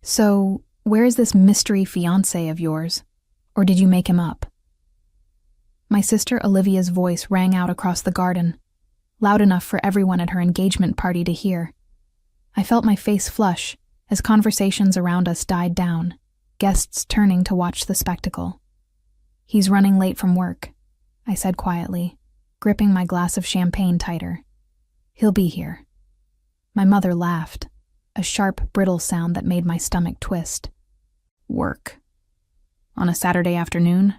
So, where is this mystery fiancé of yours? Or did you make him up? My sister Olivia's voice rang out across the garden, loud enough for everyone at her engagement party to hear. I felt my face flush as conversations around us died down, guests turning to watch the spectacle. "He's running late from work," I said quietly, gripping my glass of champagne tighter. "He'll be here." My mother laughed, a sharp, brittle sound that made my stomach twist. "Work? On a Saturday afternoon?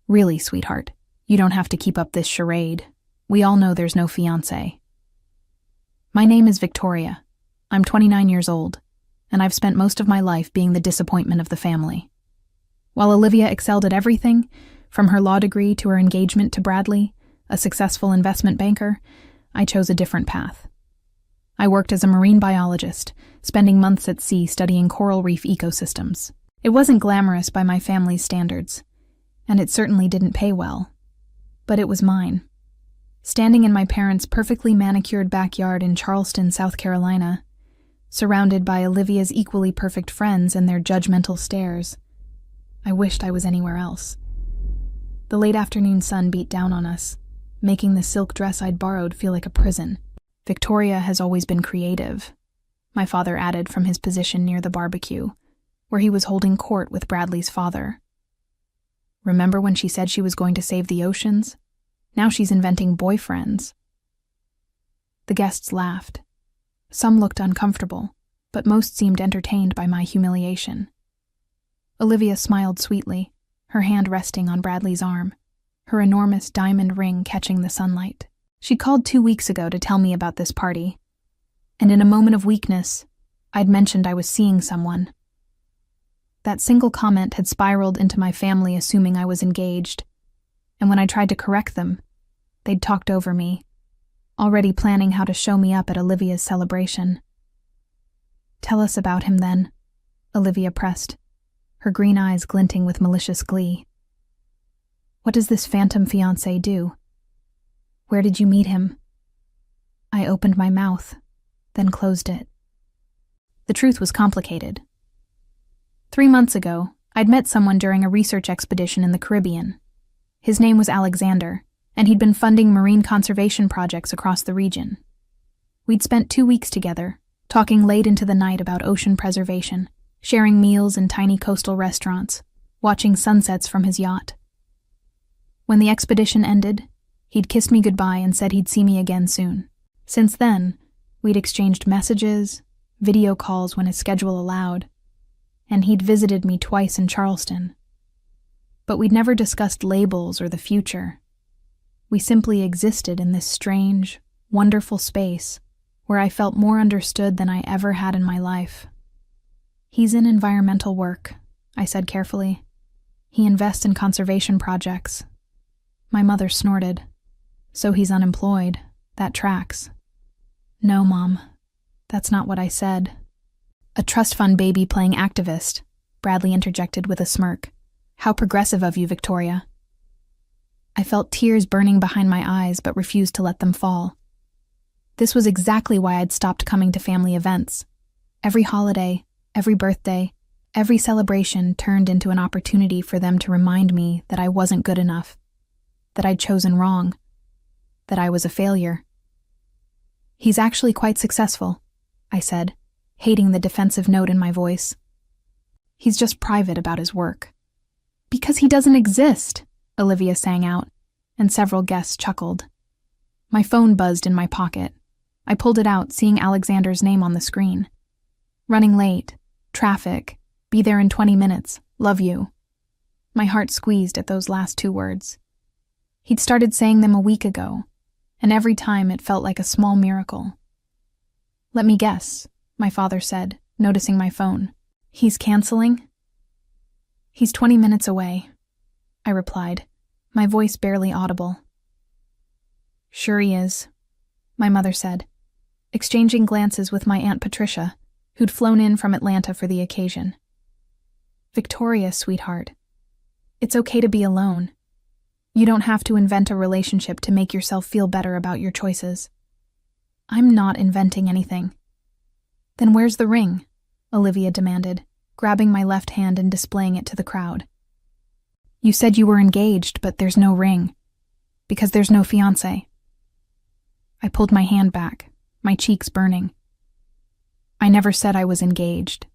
Really, sweetheart, you don't have to keep up this charade. We all know there's no fiancé." My name is Victoria. I'm 29 years old, and I've spent most of my life being the disappointment of the family. While Olivia excelled at everything, from her law degree to her engagement to Bradley, a successful investment banker, I chose a different path. I worked as a marine biologist, spending months at sea studying coral reef ecosystems. It wasn't glamorous by my family's standards, and it certainly didn't pay well. But it was mine. Standing in my parents' perfectly manicured backyard in Charleston, South Carolina, surrounded by Olivia's equally perfect friends and their judgmental stares, I wished I was anywhere else. The late afternoon sun beat down on us, making the silk dress I'd borrowed feel like a prison. "Victoria has always been creative," my father added from his position near the barbecue, where he was holding court with Bradley's father. "Remember when she said she was going to save the oceans? Now she's inventing boyfriends." The guests laughed. Some looked uncomfortable, but most seemed entertained by my humiliation. Olivia smiled sweetly, her hand resting on Bradley's arm, her enormous diamond ring catching the sunlight. She called 2 weeks ago to tell me about this party, and in a moment of weakness, I'd mentioned I was seeing someone. That single comment had spiraled into my family assuming I was engaged, and when I tried to correct them, they'd talked over me, already planning how to show me up at Olivia's celebration. "Tell us about him then," Olivia pressed, her green eyes glinting with malicious glee. "What does this phantom fiancé do? Where did you meet him?" I opened my mouth, then closed it. The truth was complicated. 3 months ago, I'd met someone during a research expedition in the Caribbean. His name was Alexander, and he'd been funding marine conservation projects across the region. We'd spent 2 weeks together, talking late into the night about ocean preservation, sharing meals in tiny coastal restaurants, watching sunsets from his yacht. When the expedition ended, he'd kissed me goodbye and said he'd see me again soon. Since then, we'd exchanged messages, video calls when his schedule allowed, and he'd visited me twice in Charleston. But we'd never discussed labels or the future. We simply existed in this strange, wonderful space where I felt more understood than I ever had in my life. "He's in environmental work," I said carefully. "He invests in conservation projects." My mother snorted. "So he's unemployed. That tracks." "No, Mom. That's not what I said." "A trust fund baby playing activist," Bradley interjected with a smirk. "How progressive of you, Victoria." I felt tears burning behind my eyes but refused to let them fall. This was exactly why I'd stopped coming to family events. Every holiday, every birthday, every celebration turned into an opportunity for them to remind me that I wasn't good enough, that I'd chosen wrong, that I was a failure. "He's actually quite successful," I said, hating the defensive note in my voice. "He's just private about his work." "Because he doesn't exist," Olivia sang out, and several guests chuckled. My phone buzzed in my pocket. I pulled it out, seeing Alexander's name on the screen. "Running late. Traffic. Be there in 20 minutes. Love you." My heart squeezed at those last 2 words. He'd started saying them a week ago, and every time it felt like a small miracle. "Let me guess," my father said, noticing my phone. "He's canceling?" "He's 20 minutes away," I replied, my voice barely audible. "Sure he is," my mother said, exchanging glances with my Aunt Patricia, who'd flown in from Atlanta for the occasion. "Victoria, sweetheart, it's okay to be alone. You don't have to invent a relationship to make yourself feel better about your choices." "I'm not inventing anything." "Then where's the ring?" Olivia demanded, grabbing my left hand and displaying it to the crowd. You said you were engaged, but there's no ring. Because there's no fiancé. I pulled my hand back, my cheeks burning. I never said I was engaged.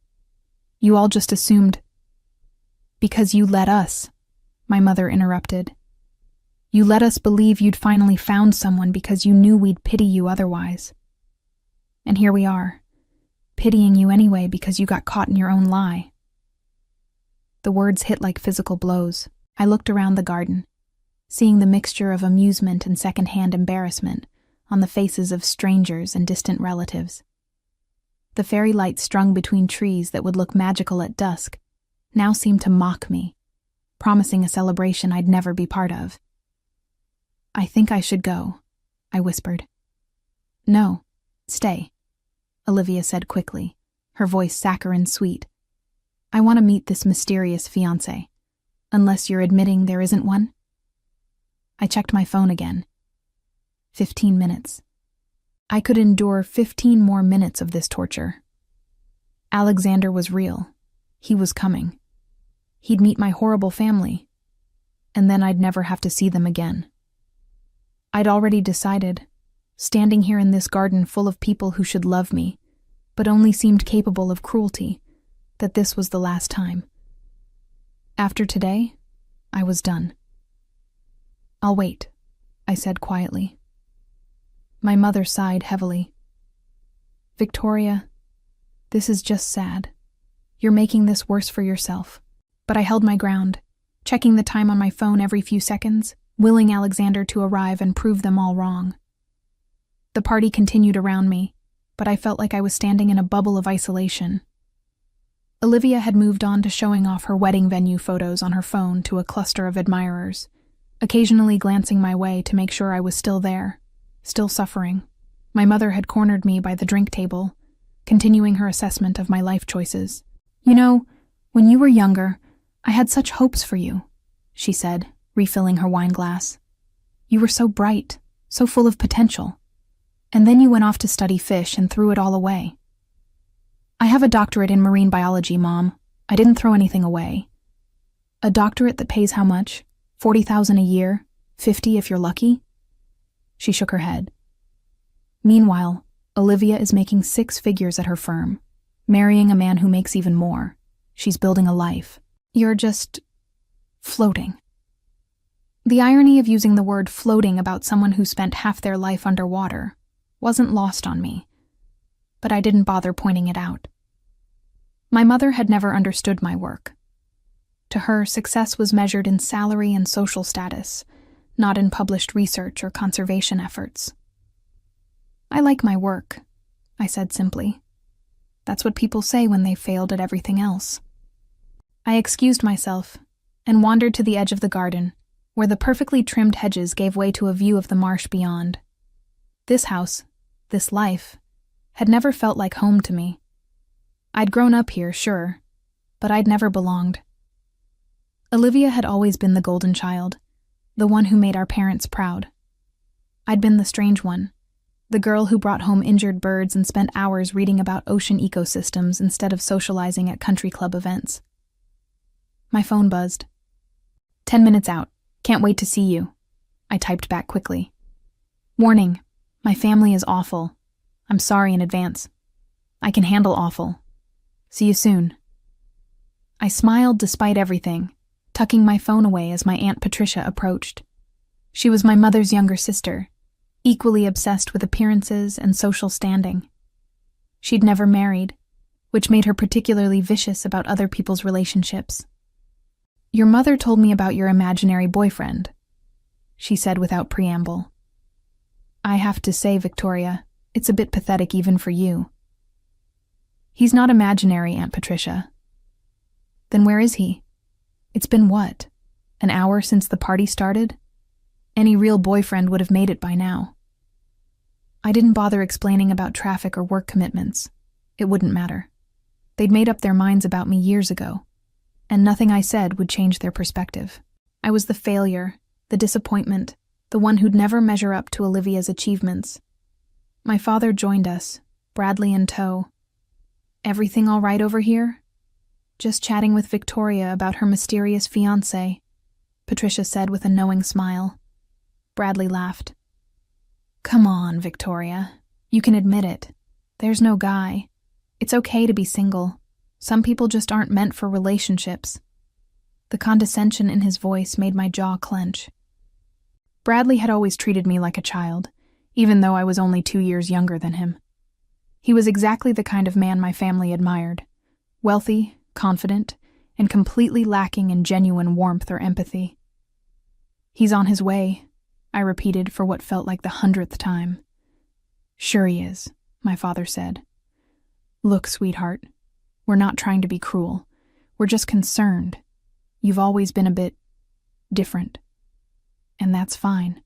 You all just assumed. Because you let us, my mother interrupted. You let us believe you'd finally found someone because you knew we'd pity you otherwise. And here we are, pitying you anyway because you got caught in your own lie. The words hit like physical blows. I looked around the garden, seeing the mixture of amusement and secondhand embarrassment on the faces of strangers and distant relatives. The fairy lights strung between trees that would look magical at dusk now seemed to mock me, promising a celebration I'd never be part of. I think I should go, I whispered. No, stay, Olivia said quickly, her voice saccharine sweet. I want to meet this mysterious fiancé, unless you're admitting there isn't one. I checked my phone again. 15 minutes. I could endure 15 more minutes of this torture. Alexander was real. He was coming. He'd meet my horrible family, and then I'd never have to see them again. I'd already decided, standing here in this garden full of people who should love me, but only seemed capable of cruelty, that this was the last time. After today, I was done. I'll wait, I said quietly. My mother sighed heavily. Victoria, this is just sad. You're making this worse for yourself. But I held my ground, checking the time on my phone every few seconds, willing Alexander to arrive and prove them all wrong. The party continued around me, but I felt like I was standing in a bubble of isolation. Olivia had moved on to showing off her wedding venue photos on her phone to a cluster of admirers, occasionally glancing my way to make sure I was still there, still suffering. My mother had cornered me by the drink table, continuing her assessment of my life choices. You know, when you were younger, I had such hopes for you, she said, refilling her wine glass. You were so bright, so full of potential. And then you went off to study fish and threw it all away. I have a doctorate in marine biology, Mom. I didn't throw anything away. A doctorate that pays how much? $40,000 a year? $50 if you're lucky? She shook her head. Meanwhile, Olivia is making 6 figures at her firm, marrying a man who makes even more. She's building a life. You're just floating. The irony of using the word floating about someone who spent half their life underwater wasn't lost on me, but I didn't bother pointing it out. My mother had never understood my work. To her, success was measured in salary and social status, not in published research or conservation efforts. I like my work, I said simply. That's what people say when they've failed at everything else. I excused myself and wandered to the edge of the garden, where the perfectly trimmed hedges gave way to a view of the marsh beyond. This house, this life, had never felt like home to me. I'd grown up here, sure, but I'd never belonged. Olivia had always been the golden child, the one who made our parents proud. I'd been the strange one, the girl who brought home injured birds and spent hours reading about ocean ecosystems instead of socializing at country club events. My phone buzzed. 10 minutes out. Can't wait to see you. I typed back quickly. Warning. My family is awful. I'm sorry in advance. I can handle awful. See you soon. I smiled despite everything, tucking my phone away as my Aunt Patricia approached. She was my mother's younger sister, equally obsessed with appearances and social standing. She'd never married, which made her particularly vicious about other people's relationships. Your mother told me about your imaginary boyfriend, she said without preamble. I have to say, Victoria, it's a bit pathetic even for you. He's not imaginary, Aunt Patricia. Then where is he? It's been what? An hour since the party started? Any real boyfriend would have made it by now. I didn't bother explaining about traffic or work commitments. It wouldn't matter. They'd made up their minds about me years ago, and nothing I said would change their perspective. I was the failure, the disappointment, the one who'd never measure up to Olivia's achievements. My father joined us, Bradley in tow. Everything all right over here? Just chatting with Victoria about her mysterious fiancé, Patricia said with a knowing smile. Bradley laughed. Come on, Victoria. You can admit it. There's no guy. It's okay to be single. Some people just aren't meant for relationships. The condescension in his voice made my jaw clench. Bradley had always treated me like a child, even though I was only 2 years younger than him. He was exactly the kind of man my family admired. Wealthy, confident, and completely lacking in genuine warmth or empathy. He's on his way, I repeated for what felt like the 100th time. Sure he is, my father said. Look, sweetheart, we're not trying to be cruel. We're just concerned. You've always been a bit different. And that's fine.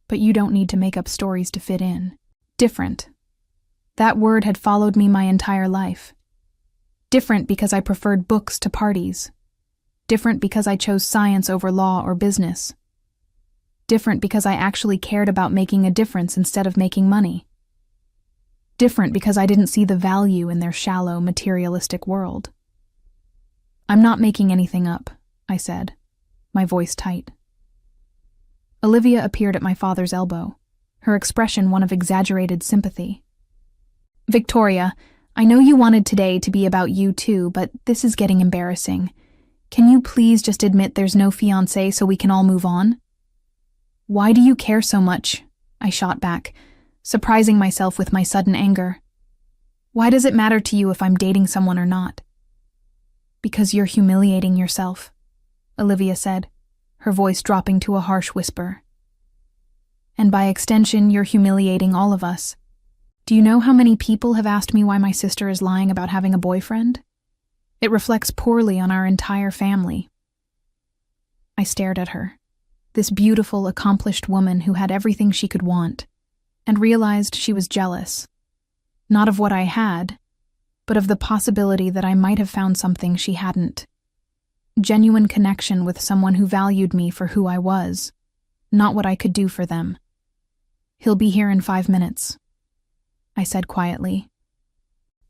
But you don't need to make up stories to fit in. Different. That word had followed me my entire life. Different because I preferred books to parties. Different because I chose science over law or business. Different because I actually cared about making a difference instead of making money. Different because I didn't see the value in their shallow, materialistic world. I'm not making anything up, I said, my voice tight. Olivia appeared at my father's elbow, her expression one of exaggerated sympathy. Victoria, I know you wanted today to be about you too, but this is getting embarrassing. Can you please just admit there's no fiancé so we can all move on? Why do you care so much? I shot back, surprising myself with my sudden anger. Why does it matter to you if I'm dating someone or not? Because you're humiliating yourself, Olivia said, her voice dropping to a harsh whisper. And by extension, you're humiliating all of us. Do you know how many people have asked me why my sister is lying about having a boyfriend? It reflects poorly on our entire family. I stared at her, this beautiful, accomplished woman who had everything she could want, and realized she was jealous. Not of what I had, but of the possibility that I might have found something she hadn't. Genuine connection with someone who valued me for who I was, not what I could do for them. He'll be here in 5 minutes, I said quietly.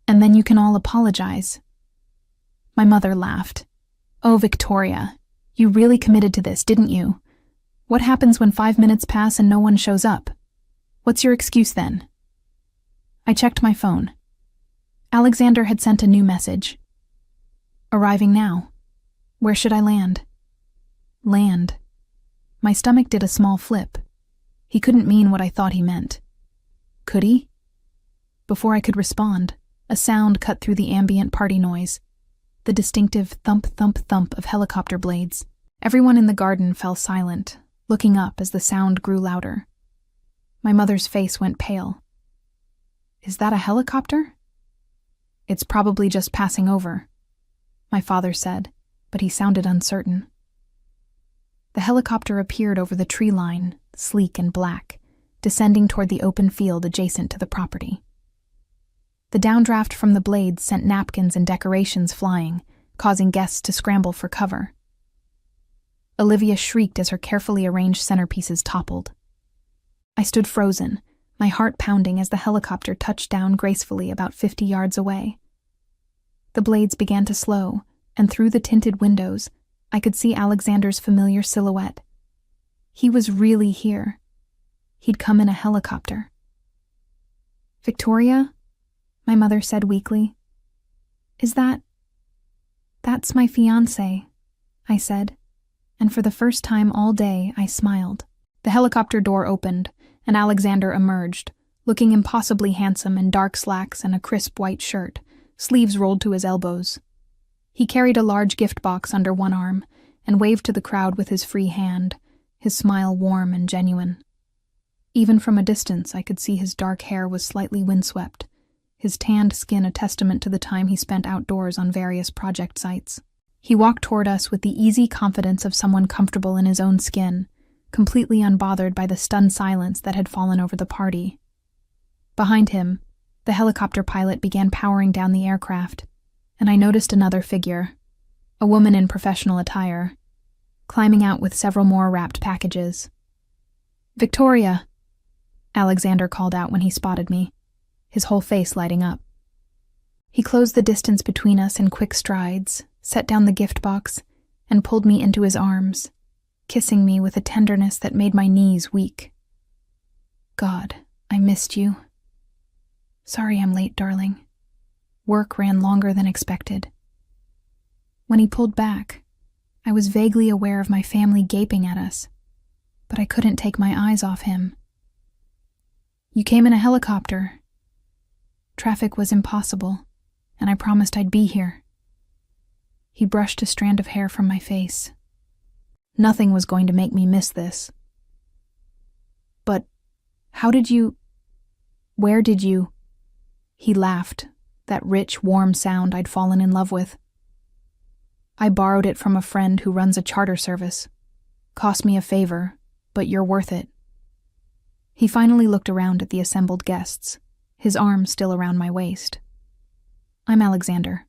And then you can all apologize. My mother laughed. Oh, Victoria, you really committed to this, didn't you? What happens when 5 minutes pass and no one shows up? What's your excuse then? I checked my phone. Alexander had sent a new message. Arriving now. Where should I land? Land. My stomach did a small flip. He couldn't mean what I thought he meant. Could he? Before I could respond, a sound cut through the ambient party noise, the distinctive thump-thump-thump of helicopter blades. Everyone in the garden fell silent, looking up as the sound grew louder. My mother's face went pale. Is that a helicopter? It's probably just passing over, my father said, but he sounded uncertain. The helicopter appeared over the tree line, sleek and black, descending toward the open field adjacent to the property. The downdraft from the blades sent napkins and decorations flying, causing guests to scramble for cover. Olivia shrieked as her carefully arranged centerpieces toppled. I stood frozen, my heart pounding as the helicopter touched down gracefully about 50 yards away. The blades began to slow, and through the tinted windows, I could see Alexander's familiar silhouette. He was really here. He'd come in a helicopter. Victoria? My mother said weakly. That's my fiancé, I said, and for the first time all day I smiled. The helicopter door opened, and Alexander emerged, looking impossibly handsome in dark slacks and a crisp white shirt, sleeves rolled to his elbows. He carried a large gift box under one arm and waved to the crowd with his free hand, his smile warm and genuine. Even from a distance, I could see his dark hair was slightly windswept, his tanned skin a testament to the time he spent outdoors on various project sites. He walked toward us with the easy confidence of someone comfortable in his own skin, completely unbothered by the stunned silence that had fallen over the party. Behind him, the helicopter pilot began powering down the aircraft, and I noticed another figure, a woman in professional attire, climbing out with several more wrapped packages. Victoria, Alexander called out when he spotted me, his whole face lighting up. He closed the distance between us in quick strides, set down the gift box, and pulled me into his arms, kissing me with a tenderness that made my knees weak. God, I missed you. Sorry I'm late, darling. Work ran longer than expected. When he pulled back, I was vaguely aware of my family gaping at us, but I couldn't take my eyes off him. You came in a helicopter. Traffic was impossible, and I promised I'd be here. He brushed a strand of hair from my face. Nothing was going to make me miss this. But how did you... Where did you... He laughed, that rich, warm sound I'd fallen in love with. I borrowed it from a friend who runs a charter service. Cost me a favor, but you're worth it. He finally looked around at the assembled guests, his arm still around my waist. I'm Alexander.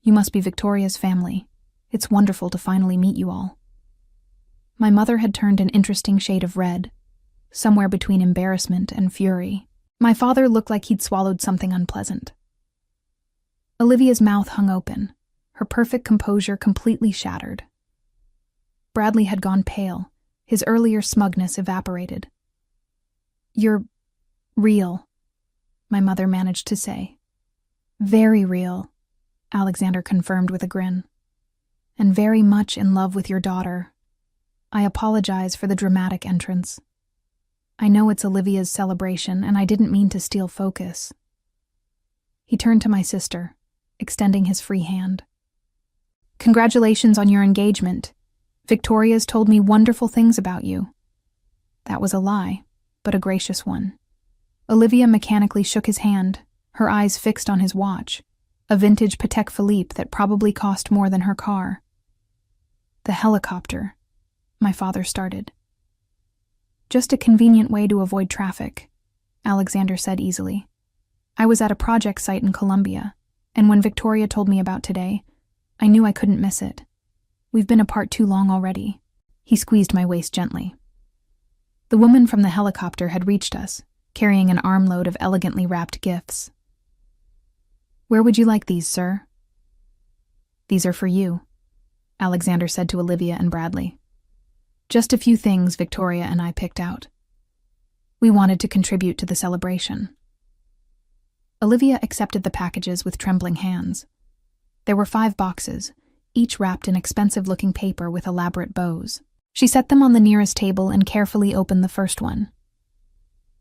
You must be Victoria's family. It's wonderful to finally meet you all. My mother had turned an interesting shade of red, somewhere between embarrassment and fury. My father looked like he'd swallowed something unpleasant. Olivia's mouth hung open, her perfect composure completely shattered. Bradley had gone pale, his earlier smugness evaporated. You're real, my mother managed to say. Very real, Alexander confirmed with a grin. And very much in love with your daughter. I apologize for the dramatic entrance. I know it's Olivia's celebration, and I didn't mean to steal focus. He turned to my sister, extending his free hand. Congratulations on your engagement. Victoria's told me wonderful things about you. That was a lie, but a gracious one. Olivia mechanically shook his hand, her eyes fixed on his watch, a vintage Patek Philippe that probably cost more than her car. The helicopter, my father started. Just a convenient way to avoid traffic, Alexander said easily. I was at a project site in Colombia, and when Victoria told me about today, I knew I couldn't miss it. We've been apart too long already. He squeezed my waist gently. The woman from the helicopter had reached us, carrying an armload of elegantly wrapped gifts. Where would you like these, sir? These are for you, Alexander said to Olivia and Bradley. Just a few things Victoria and I picked out. We wanted to contribute to the celebration. Olivia accepted the packages with trembling hands. There were 5 boxes, each wrapped in expensive-looking paper with elaborate bows. She set them on the nearest table and carefully opened the first one.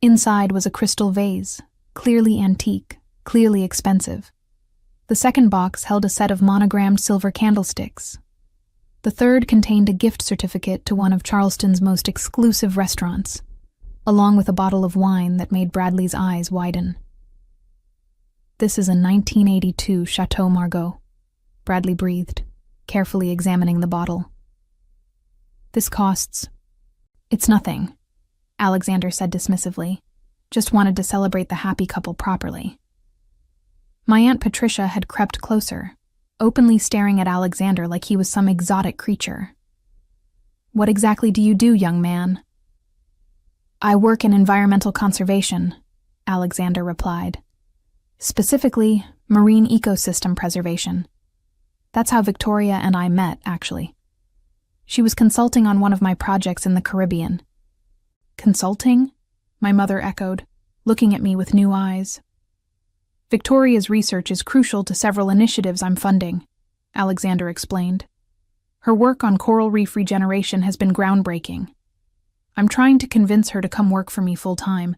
Inside was a crystal vase, clearly antique, clearly expensive. The second box held a set of monogrammed silver candlesticks. The third contained a gift certificate to one of Charleston's most exclusive restaurants, along with a bottle of wine that made Bradley's eyes widen. This is a 1982 Chateau Margaux, Bradley breathed, carefully examining the bottle. This costs... It's nothing, Alexander said dismissively. Just wanted to celebrate the happy couple properly. My Aunt Patricia had crept closer, openly staring at Alexander like he was some exotic creature. What exactly do you do, young man? I work in environmental conservation, Alexander replied. Specifically, marine ecosystem preservation. That's how Victoria and I met, actually. She was consulting on one of my projects in the Caribbean. Consulting? My mother echoed, looking at me with new eyes. Victoria's research is crucial to several initiatives I'm funding, Alexander explained. Her work on coral reef regeneration has been groundbreaking. I'm trying to convince her to come work for me full-time,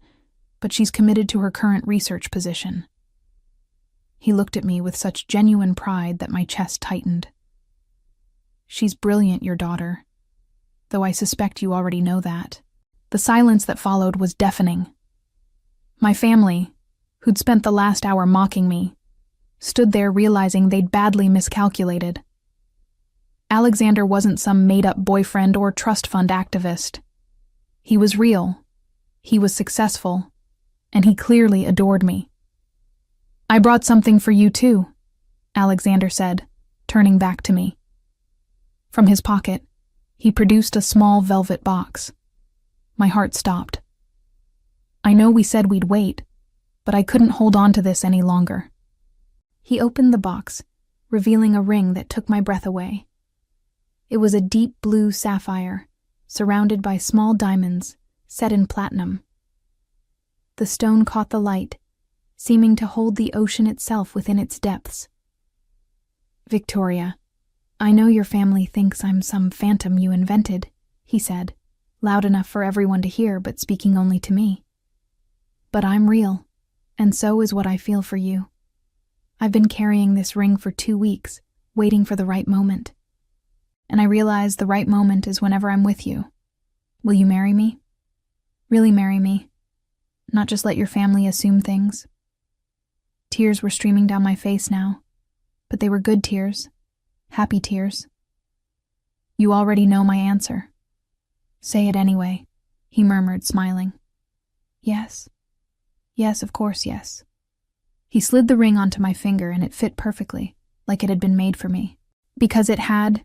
but she's committed to her current research position. He looked at me with such genuine pride that my chest tightened. She's brilliant, your daughter, though I suspect you already know that. The silence that followed was deafening. My family, who'd spent the last hour mocking me, stood there realizing they'd badly miscalculated. Alexander wasn't some made-up boyfriend or trust fund activist. He was real, he was successful, and he clearly adored me. I brought something for you too, Alexander said, turning back to me. From his pocket, he produced a small velvet box. My heart stopped. I know we said we'd wait, but I couldn't hold on to this any longer. He opened the box, revealing a ring that took my breath away. It was a deep blue sapphire, surrounded by small diamonds, set in platinum. The stone caught the light, seeming to hold the ocean itself within its depths. "Victoria, I know your family thinks I'm some phantom you invented," he said, loud enough for everyone to hear but speaking only to me. "But I'm real, and so is what I feel for you. I've been carrying this ring for 2 weeks, waiting for the right moment. And I realize the right moment is whenever I'm with you. Will you marry me? Really marry me? Not just let your family assume things?" Tears were streaming down my face now, but they were good tears, happy tears. "You already know my answer." "Say it anyway," he murmured, smiling. "Yes. Yes, of course, yes." He slid the ring onto my finger and it fit perfectly, like it had been made for me. Because it had.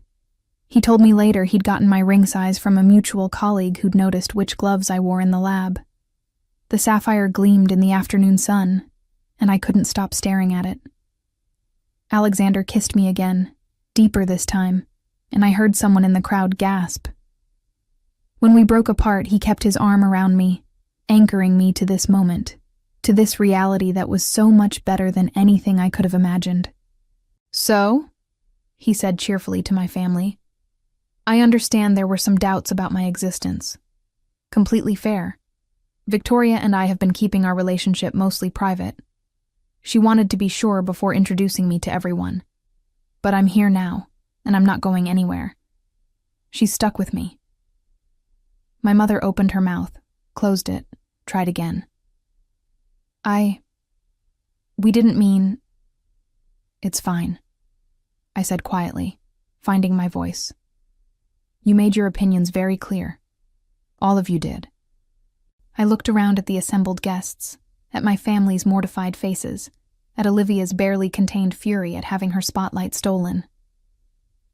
He told me later he'd gotten my ring size from a mutual colleague who'd noticed which gloves I wore in the lab. The sapphire gleamed in the afternoon sun, and I couldn't stop staring at it. Alexander kissed me again, deeper this time, and I heard someone in the crowd gasp. When we broke apart, he kept his arm around me, anchoring me to this moment, to this reality that was so much better than anything I could have imagined. "So?" he said cheerfully to my family. "I understand there were some doubts about my existence. Completely fair. Victoria and I have been keeping our relationship mostly private. She wanted to be sure before introducing me to everyone. But I'm here now, and I'm not going anywhere. She's stuck with me." My mother opened her mouth, closed it, tried again. We didn't mean..." "It's fine," I said quietly, finding my voice. "You made your opinions very clear. All of you did." I looked around at the assembled guests, at my family's mortified faces, at Olivia's barely contained fury at having her spotlight stolen.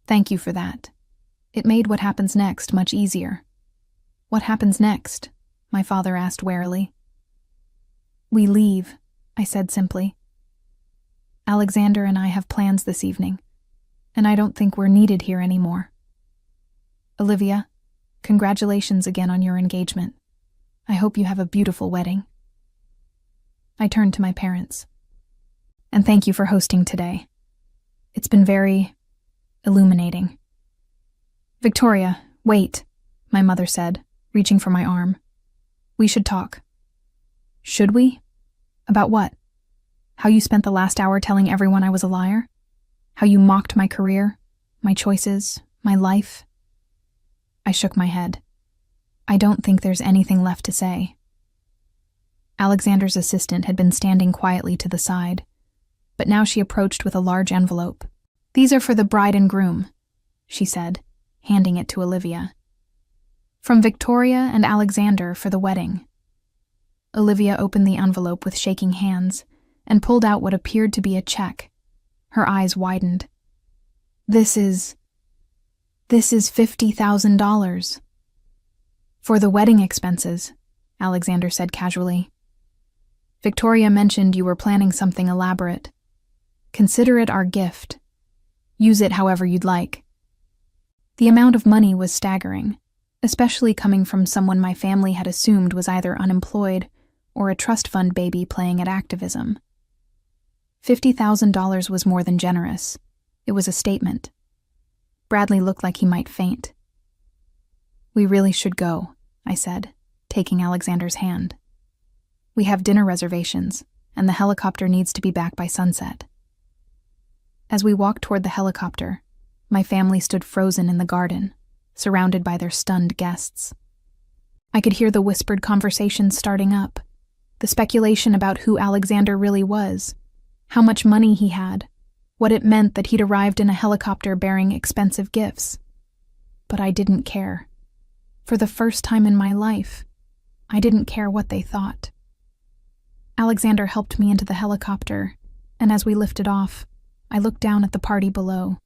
"Thank you for that. It made what happens next much easier." "What happens next?" my father asked warily. "We leave," I said simply. "Alexander and I have plans this evening, and I don't think we're needed here anymore. Olivia, congratulations again on your engagement. I hope you have a beautiful wedding." I turned to my parents. "And thank you for hosting today. It's been very illuminating." "Victoria, wait," my mother said, reaching for my arm. "We should talk." "Should we? About what? How you spent the last hour telling everyone I was a liar? How you mocked my career, my choices, my life?" I shook my head. "I don't think there's anything left to say." Alexander's assistant had been standing quietly to the side, but now she approached with a large envelope. "These are for the bride and groom," she said, handing it to Olivia. "From Victoria and Alexander for the wedding." Olivia opened the envelope with shaking hands and pulled out what appeared to be a check. Her eyes widened. This is $50,000. "For the wedding expenses," Alexander said casually. "Victoria mentioned you were planning something elaborate. Consider it our gift. Use it however you'd like." The amount of money was staggering, especially coming from someone my family had assumed was either unemployed or a trust fund baby playing at activism. $50,000 was more than generous. It was a statement. Bradley looked like he might faint. "We really should go," I said, taking Alexander's hand. "We have dinner reservations, and the helicopter needs to be back by sunset." As we walked toward the helicopter, my family stood frozen in the garden, surrounded by their stunned guests. I could hear the whispered conversations starting up, the speculation about who Alexander really was, how much money he had, what it meant that he'd arrived in a helicopter bearing expensive gifts. But I didn't care. For the first time in my life, I didn't care what they thought. Alexander helped me into the helicopter, and as we lifted off, I looked down at the party below.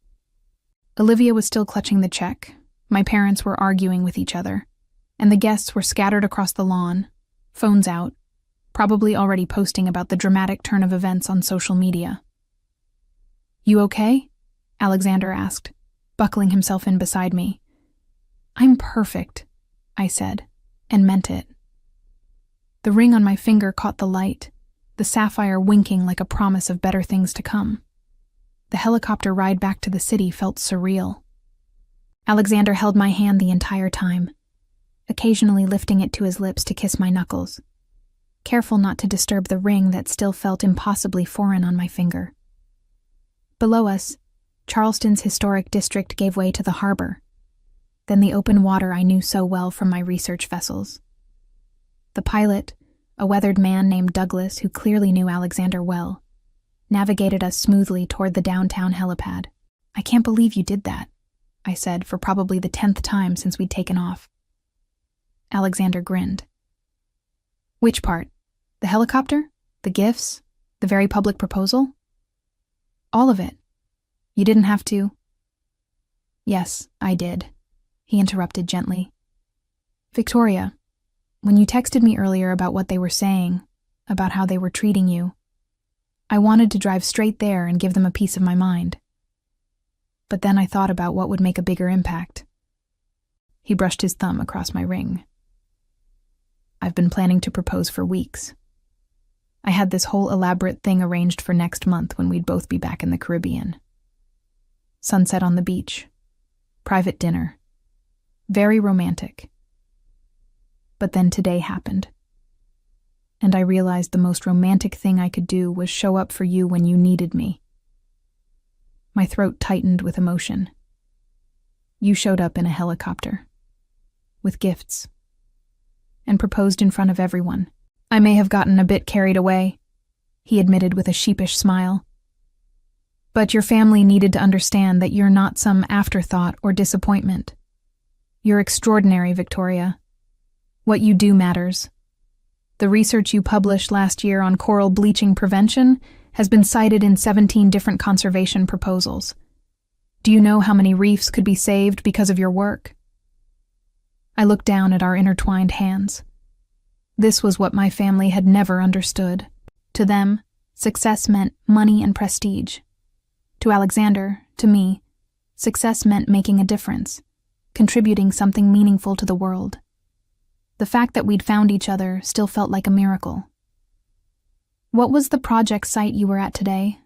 Olivia was still clutching the check, my parents were arguing with each other, and the guests were scattered across the lawn, phones out, probably already posting about the dramatic turn of events on social media. You okay? Alexander asked, buckling himself in beside me. I'm perfect, I said, and meant it. The ring on my finger caught the light, the sapphire winking like a promise of better things to come. The helicopter ride back to the city felt surreal. Alexander held my hand the entire time, occasionally lifting it to his lips to kiss my knuckles, careful not to disturb the ring that still felt impossibly foreign on my finger. Below us, Charleston's historic district gave way to the harbor, then the open water I knew so well from my research vessels. The pilot, a weathered man named Douglas who clearly knew Alexander well, navigated us smoothly toward the downtown helipad. I can't believe you did that, I said for probably the 10th time since we'd taken off. Alexander grinned. Which part? The helicopter? The gifts? The very public proposal? All of it. You didn't have to. Yes, I did, he interrupted gently. Victoria, when you texted me earlier about what they were saying, about how they were treating you, I wanted to drive straight there and give them a piece of my mind. But then I thought about what would make a bigger impact. He brushed his thumb across my ring. I've been planning to propose for weeks. I had this whole elaborate thing arranged for next month when we'd both be back in the Caribbean. Sunset on the beach. Private dinner. Very romantic. But then today happened. And I realized the most romantic thing I could do was show up for you when you needed me. My throat tightened with emotion. You showed up in a helicopter. With gifts. And proposed in front of everyone. I may have gotten a bit carried away, he admitted with a sheepish smile. But your family needed to understand that you're not some afterthought or disappointment. You're extraordinary, Victoria. What you do matters. The research you published last year on coral bleaching prevention has been cited in 17 different conservation proposals. Do you know how many reefs could be saved because of your work? I looked down at our intertwined hands. This was what my family had never understood. To them, success meant money and prestige. To Alexander, to me, success meant making a difference, contributing something meaningful to the world. The fact that we'd found each other still felt like a miracle. What was the project site you were at today?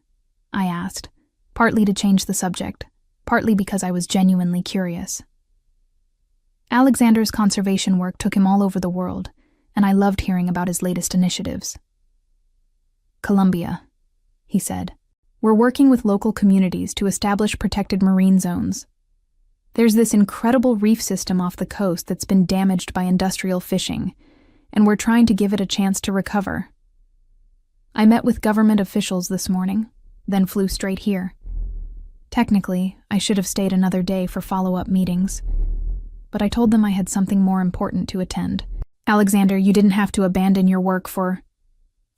I asked, partly to change the subject, partly because I was genuinely curious. Alexander's conservation work took him all over the world, and I loved hearing about his latest initiatives. Colombia, he said. We're working with local communities to establish protected marine zones. There's this incredible reef system off the coast that's been damaged by industrial fishing, and we're trying to give it a chance to recover. I met with government officials this morning, then flew straight here. Technically, I should have stayed another day for follow-up meetings, but I told them I had something more important to attend. Alexander, you didn't have to abandon your work for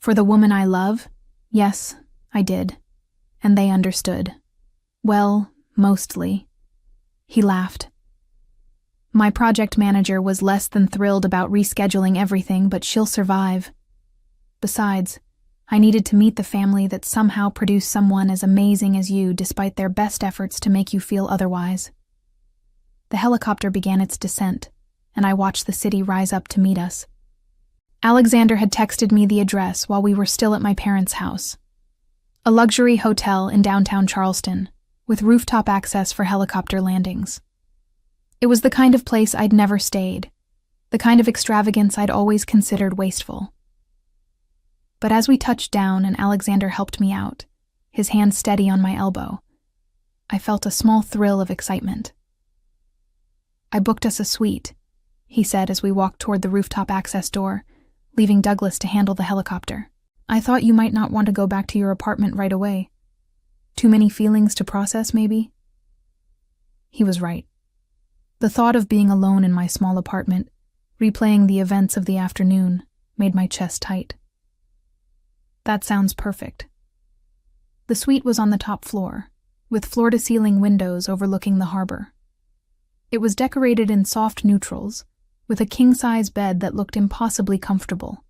the woman I love? Yes, I did. And they understood. Well, mostly. He laughed. My project manager was less than thrilled about rescheduling everything, but she'll survive. Besides, I needed to meet the family that somehow produced someone as amazing as you despite their best efforts to make you feel otherwise. The helicopter began its descent, and I watched the city rise up to meet us. Alexander had texted me the address while we were still at my parents' house. A luxury hotel in downtown Charleston, with rooftop access for helicopter landings. It was the kind of place I'd never stayed, the kind of extravagance I'd always considered wasteful. But as we touched down and Alexander helped me out, his hand steady on my elbow, I felt a small thrill of excitement. I booked us a suite, he said as we walked toward the rooftop access door, leaving Douglas to handle the helicopter. I thought you might not want to go back to your apartment right away. Too many feelings to process, maybe? He was right. The thought of being alone in my small apartment, replaying the events of the afternoon, made my chest tight. That sounds perfect. The suite was on the top floor, with floor-to-ceiling windows overlooking the harbor. It was decorated in soft neutrals, with a king-size bed that looked impossibly comfortable,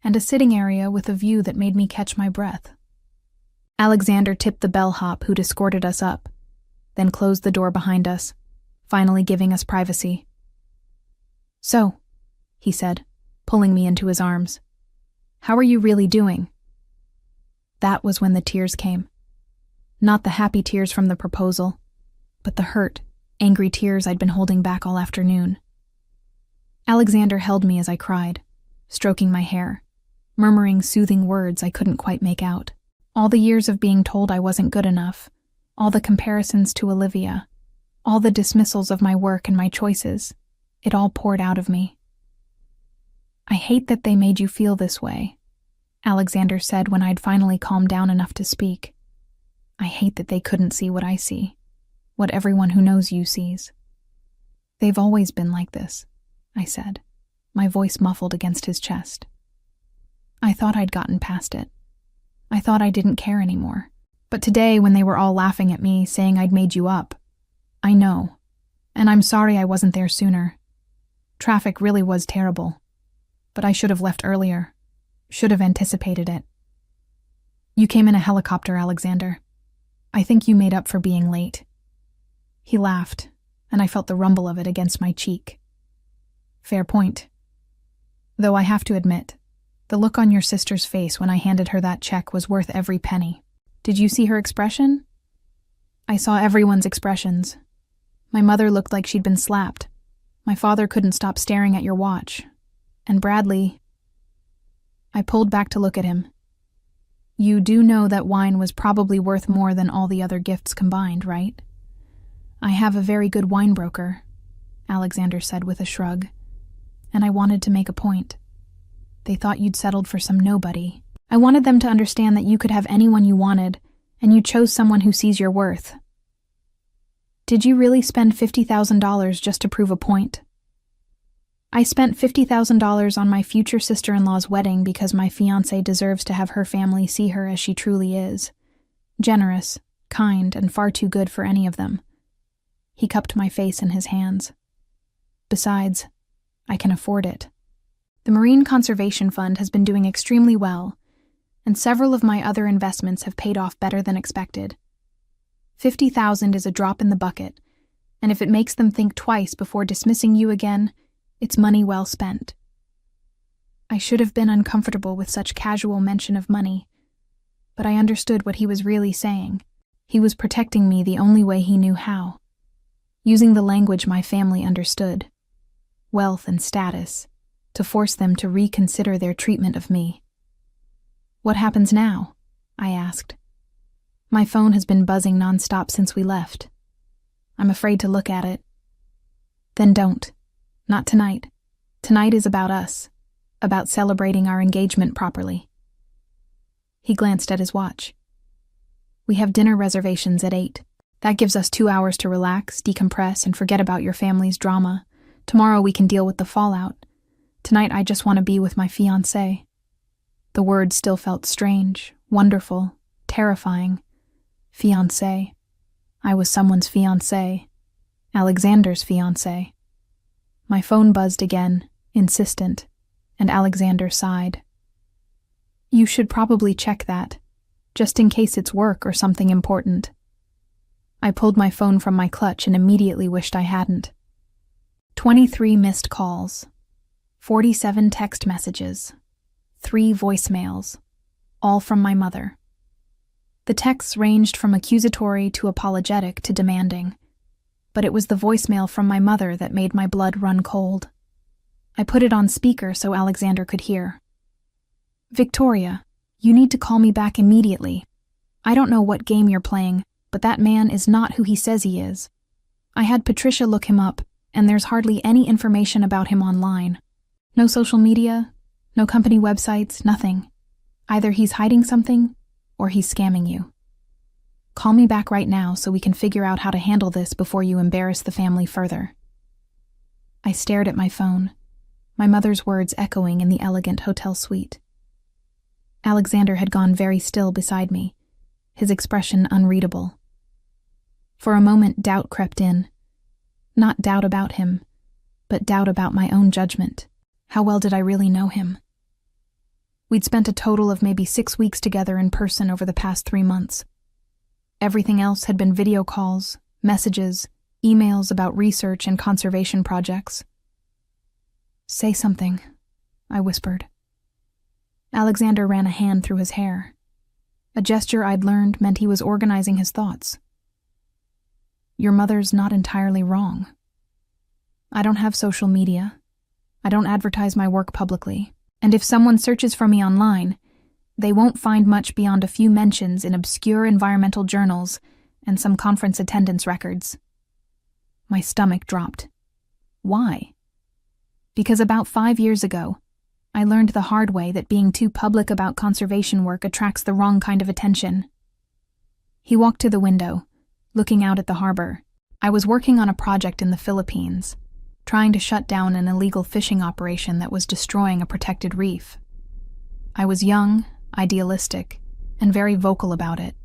and a sitting area with a view that made me catch my breath. Alexander tipped the bellhop who'd escorted us up, then closed the door behind us, finally giving us privacy. "So," he said, pulling me into his arms, "how are you really doing?" That was when the tears came. Not the happy tears from the proposal, but the hurt, angry tears I'd been holding back all afternoon. Alexander held me as I cried, stroking my hair, murmuring soothing words I couldn't quite make out. All the years of being told I wasn't good enough, all the comparisons to Olivia, all the dismissals of my work and my choices, it all poured out of me. "I hate that they made you feel this way," Alexander said when I'd finally calmed down enough to speak. "I hate that they couldn't see what I see, what everyone who knows you sees." "They've always been like this," I said, my voice muffled against his chest. I thought I'd gotten past it. I thought I didn't care anymore. But today, when they were all laughing at me, saying I'd made you up, I know, and I'm sorry I wasn't there sooner. Traffic really was terrible, but I should have left earlier, should have anticipated it. You came in a helicopter, Alexander. I think you made up for being late. He laughed, and I felt the rumble of it against my cheek. Fair point. Though I have to admit, the look on your sister's face when I handed her that check was worth every penny. Did you see her expression? I saw everyone's expressions. My mother looked like she'd been slapped. My father couldn't stop staring at your watch. And Bradley... I pulled back to look at him. You do know that wine was probably worth more than all the other gifts combined, right? I have a very good wine broker, Alexander said with a shrug. And I wanted to make a point. They thought you'd settled for some nobody. I wanted them to understand that you could have anyone you wanted, and you chose someone who sees your worth. Did you really spend $50,000 just to prove a point? I spent $50,000 on my future sister-in-law's wedding because my fiancé deserves to have her family see her as she truly is. Generous, kind, and far too good for any of them. He cupped my face in his hands. Besides, I can afford it. The Marine Conservation Fund has been doing extremely well, and several of my other investments have paid off better than expected. $50,000 is a drop in the bucket, and if it makes them think twice before dismissing you again, it's money well spent. I should have been uncomfortable with such casual mention of money, but I understood what he was really saying. He was protecting me the only way he knew how, using the language my family understood, wealth and status, to force them to reconsider their treatment of me. What happens now? I asked. My phone has been buzzing nonstop since we left. I'm afraid to look at it. Then don't. Not tonight. Tonight is about us, about celebrating our engagement properly. He glanced at his watch. We have dinner reservations at 8. That gives us 2 hours to relax, decompress, and forget about your family's drama. Tomorrow we can deal with the fallout. Tonight I just want to be with my fiancé. The word still felt strange, wonderful, terrifying. Fiancé. I was someone's fiancé. Alexander's fiancé. My phone buzzed again, insistent, and Alexander sighed. You should probably check that, just in case it's work or something important. I pulled my phone from my clutch and immediately wished I hadn't. 23 missed calls, 47 text messages, 3 voicemails, all from my mother. The texts ranged from accusatory to apologetic to demanding, but it was the voicemail from my mother that made my blood run cold. I put it on speaker so Alexander could hear. Victoria, you need to call me back immediately. I don't know what game you're playing, but that man is not who he says he is. I had Patricia look him up, and there's hardly any information about him online. No social media, no company websites, nothing. Either he's hiding something, or he's scamming you. Call me back right now so we can figure out how to handle this before you embarrass the family further. I stared at my phone, my mother's words echoing in the elegant hotel suite. Alexander had gone very still beside me, his expression unreadable. For a moment doubt crept in. Not doubt about him, but doubt about my own judgment. How well did I really know him? We'd spent a total of maybe 6 weeks together in person over the past 3 months. Everything else had been video calls, messages, emails about research and conservation projects. "Say something," I whispered. Alexander ran a hand through his hair. A gesture I'd learned meant he was organizing his thoughts. "Your mother's not entirely wrong. I don't have social media. I don't advertise my work publicly. And if someone searches for me online, they won't find much beyond a few mentions in obscure environmental journals and some conference attendance records." My stomach dropped. Why? Because about 5 years ago, I learned the hard way that being too public about conservation work attracts the wrong kind of attention. He walked to the window, looking out at the harbor. I was working on a project in the Philippines, trying to shut down an illegal fishing operation that was destroying a protected reef. I was young, idealistic, and very vocal about it.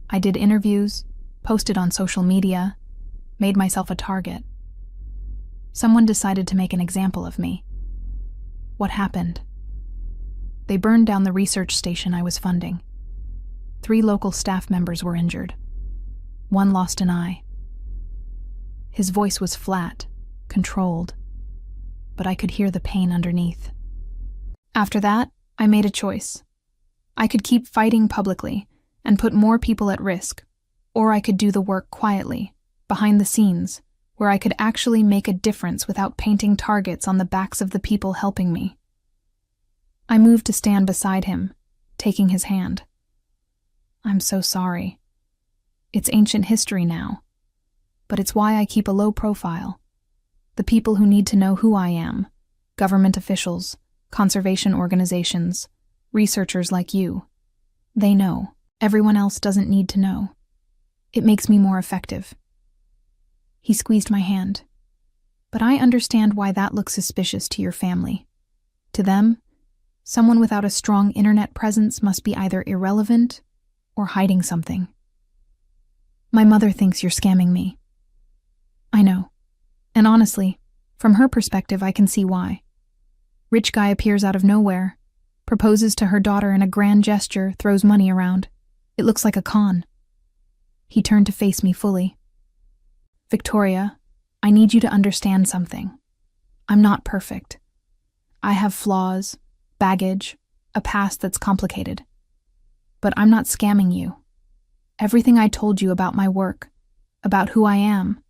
I did interviews, posted on social media, made myself a target. Someone decided to make an example of me. What happened? They burned down the research station I was funding. 3 local staff members were injured. 1 lost an eye. His voice was flat, controlled, but I could hear the pain underneath. After that, I made a choice. I could keep fighting publicly and put more people at risk, or I could do the work quietly, behind the scenes, where I could actually make a difference without painting targets on the backs of the people helping me. I moved to stand beside him, taking his hand. "I'm so sorry. It's ancient history now, but it's why I keep a low profile. The people who need to know who I am, government officials, conservation organizations, researchers like you, they know. Everyone else doesn't need to know. It makes me more effective." He squeezed my hand. "But I understand why that looks suspicious to your family. To them, someone without a strong internet presence must be either irrelevant or hiding something. My mother thinks you're scamming me." "I know. And honestly, from her perspective, I can see why. Rich guy appears out of nowhere, proposes to her daughter in a grand gesture, throws money around. It looks like a con." He turned to face me fully. "Victoria, I need you to understand something. I'm not perfect. I have flaws, baggage, a past that's complicated. But I'm not scamming you. Everything I told you about my work, about who I am,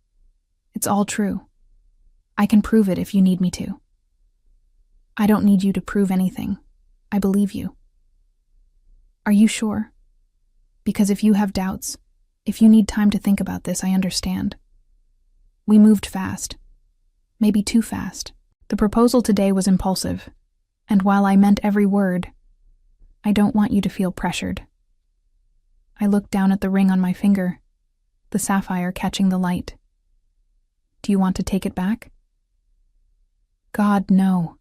it's all true. I can prove it if you need me to. I don't need you to prove anything. I believe you." "Are you sure? Because if you have doubts, if you need time to think about this, I understand." We moved fast. Maybe too fast. The proposal today was impulsive, and while I meant every word, I don't want you to feel pressured. I looked down at the ring on my finger, the sapphire catching the light. "Do you want to take it back?" "God, no.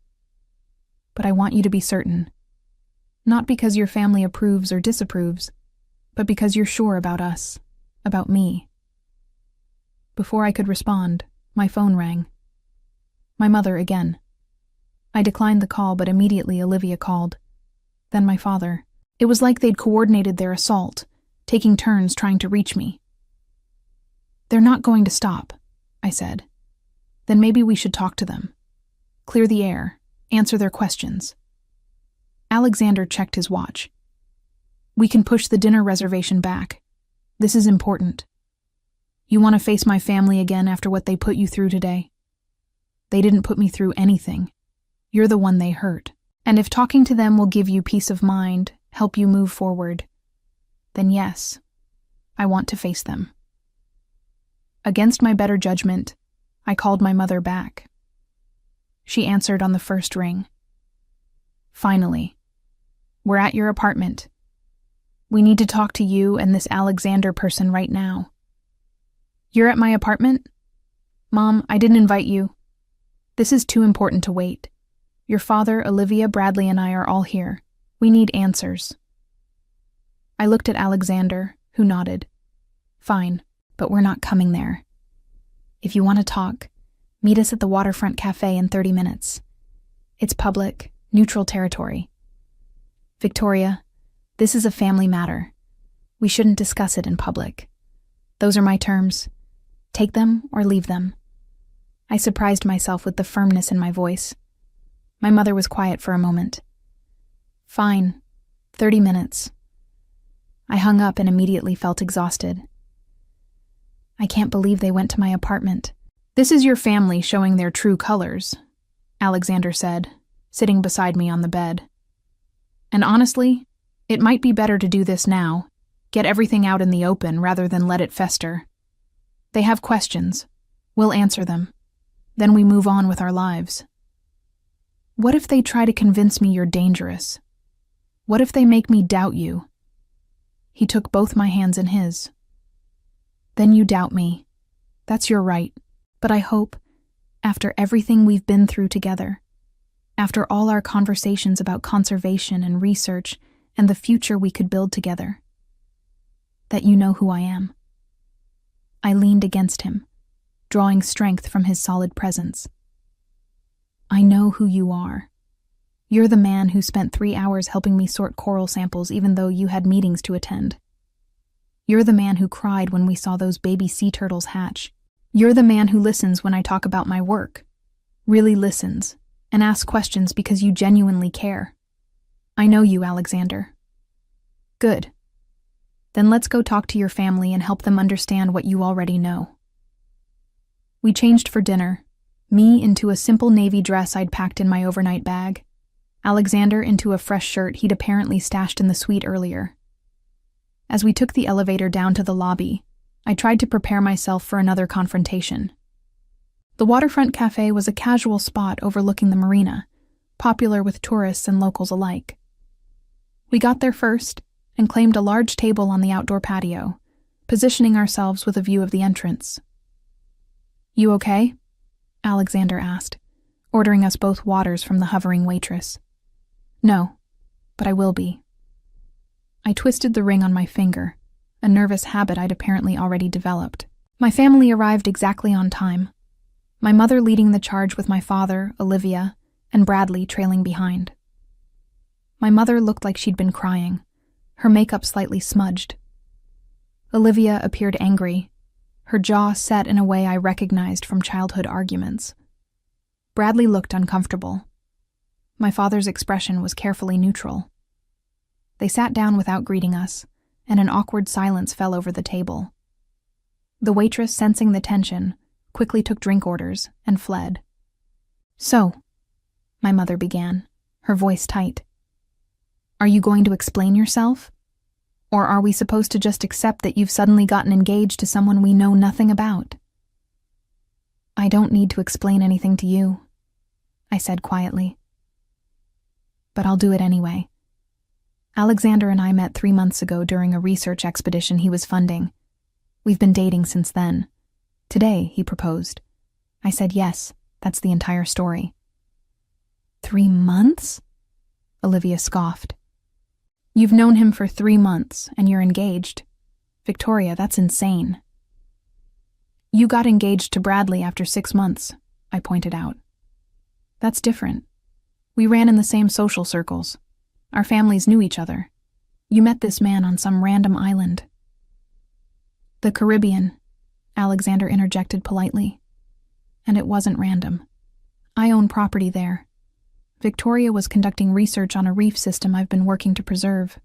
But I want you to be certain. Not because your family approves or disapproves, but because you're sure about us, about me." Before I could respond, my phone rang. My mother again. I declined the call, but immediately Olivia called. Then my father. It was like they'd coordinated their assault, taking turns trying to reach me. "They're not going to stop," I said. "Then maybe we should talk to them. Clear the air, answer their questions." Alexander checked his watch. "We can push the dinner reservation back. This is important. You want to face my family again after what they put you through today? They didn't put me through anything. You're the one they hurt. And if talking to them will give you peace of mind, help you move forward, then yes, I want to face them." Against my better judgment, I called my mother back. She answered on the first ring. "Finally. We're at your apartment. We need to talk to you and this Alexander person right now." "You're at my apartment? Mom, I didn't invite you. This is too important to wait. Your father, Olivia, Bradley, and I are all here. We need answers." I looked at Alexander, who nodded. "Fine, but we're not coming there. If you want to talk, meet us at the waterfront cafe in 30 minutes. It's public, neutral territory. Victoria, this is a family matter. We shouldn't discuss it in public. Those are my terms. Take them or leave them. I surprised myself with the firmness in my voice. My mother was quiet for a moment. Fine. 30 minutes. I hung up and immediately felt exhausted. I can't believe they went to my apartment. This is your family showing their true colors, Alexander said, sitting beside me on the bed. And honestly, it might be better to do this now, get everything out in the open rather than let it fester. They have questions. We'll answer them. Then we move on with our lives. What if they try to convince me you're dangerous? What if they make me doubt you? He took both my hands in his. Then you doubt me. That's your right. But I hope, after everything we've been through together, after all our conversations about conservation and research and the future we could build together, that you know who I am. I leaned against him, drawing strength from his solid presence. I know who you are. You're the man who spent 3 hours helping me sort coral samples even though you had meetings to attend. You're the man who cried when we saw those baby sea turtles hatch. You're the man who listens when I talk about my work. Really listens, and asks questions because you genuinely care. I know you, Alexander. Good. Then let's go talk to your family and help them understand what you already know. We changed for dinner, me into a simple navy dress I'd packed in my overnight bag, Alexander into a fresh shirt he'd apparently stashed in the suite earlier. As we took the elevator down to the lobby, I tried to prepare myself for another confrontation. The waterfront cafe was a casual spot overlooking the marina, popular with tourists and locals alike. We got there first and claimed a large table on the outdoor patio, positioning ourselves with a view of the entrance. You okay? Alexander asked, ordering us both waters from the hovering waitress. No, but I will be. I twisted the ring on my finger, a nervous habit I'd apparently already developed. My family arrived exactly on time, my mother leading the charge with my father, Olivia, and Bradley trailing behind. My mother looked like she'd been crying, her makeup slightly smudged. Olivia appeared angry, her jaw set in a way I recognized from childhood arguments. Bradley looked uncomfortable. My father's expression was carefully neutral. They sat down without greeting us, and an awkward silence fell over the table. The waitress, sensing the tension, quickly took drink orders and fled. So, my mother began, her voice tight. Are you going to explain yourself? Or are we supposed to just accept that you've suddenly gotten engaged to someone we know nothing about? I don't need to explain anything to you, I said quietly. But I'll do it anyway. Alexander and I met 3 months ago during a research expedition he was funding. We've been dating since then. Today, he proposed. I said yes, that's the entire story. 3 months? Olivia scoffed. You've known him for 3 months, and you're engaged. Victoria, that's insane. You got engaged to Bradley after 6 months, I pointed out. That's different. We ran in the same social circles. Our families knew each other. You met this man on some random island. The Caribbean, Alexander interjected politely. And it wasn't random. I own property there. Victoria was conducting research on a reef system I've been working to preserve.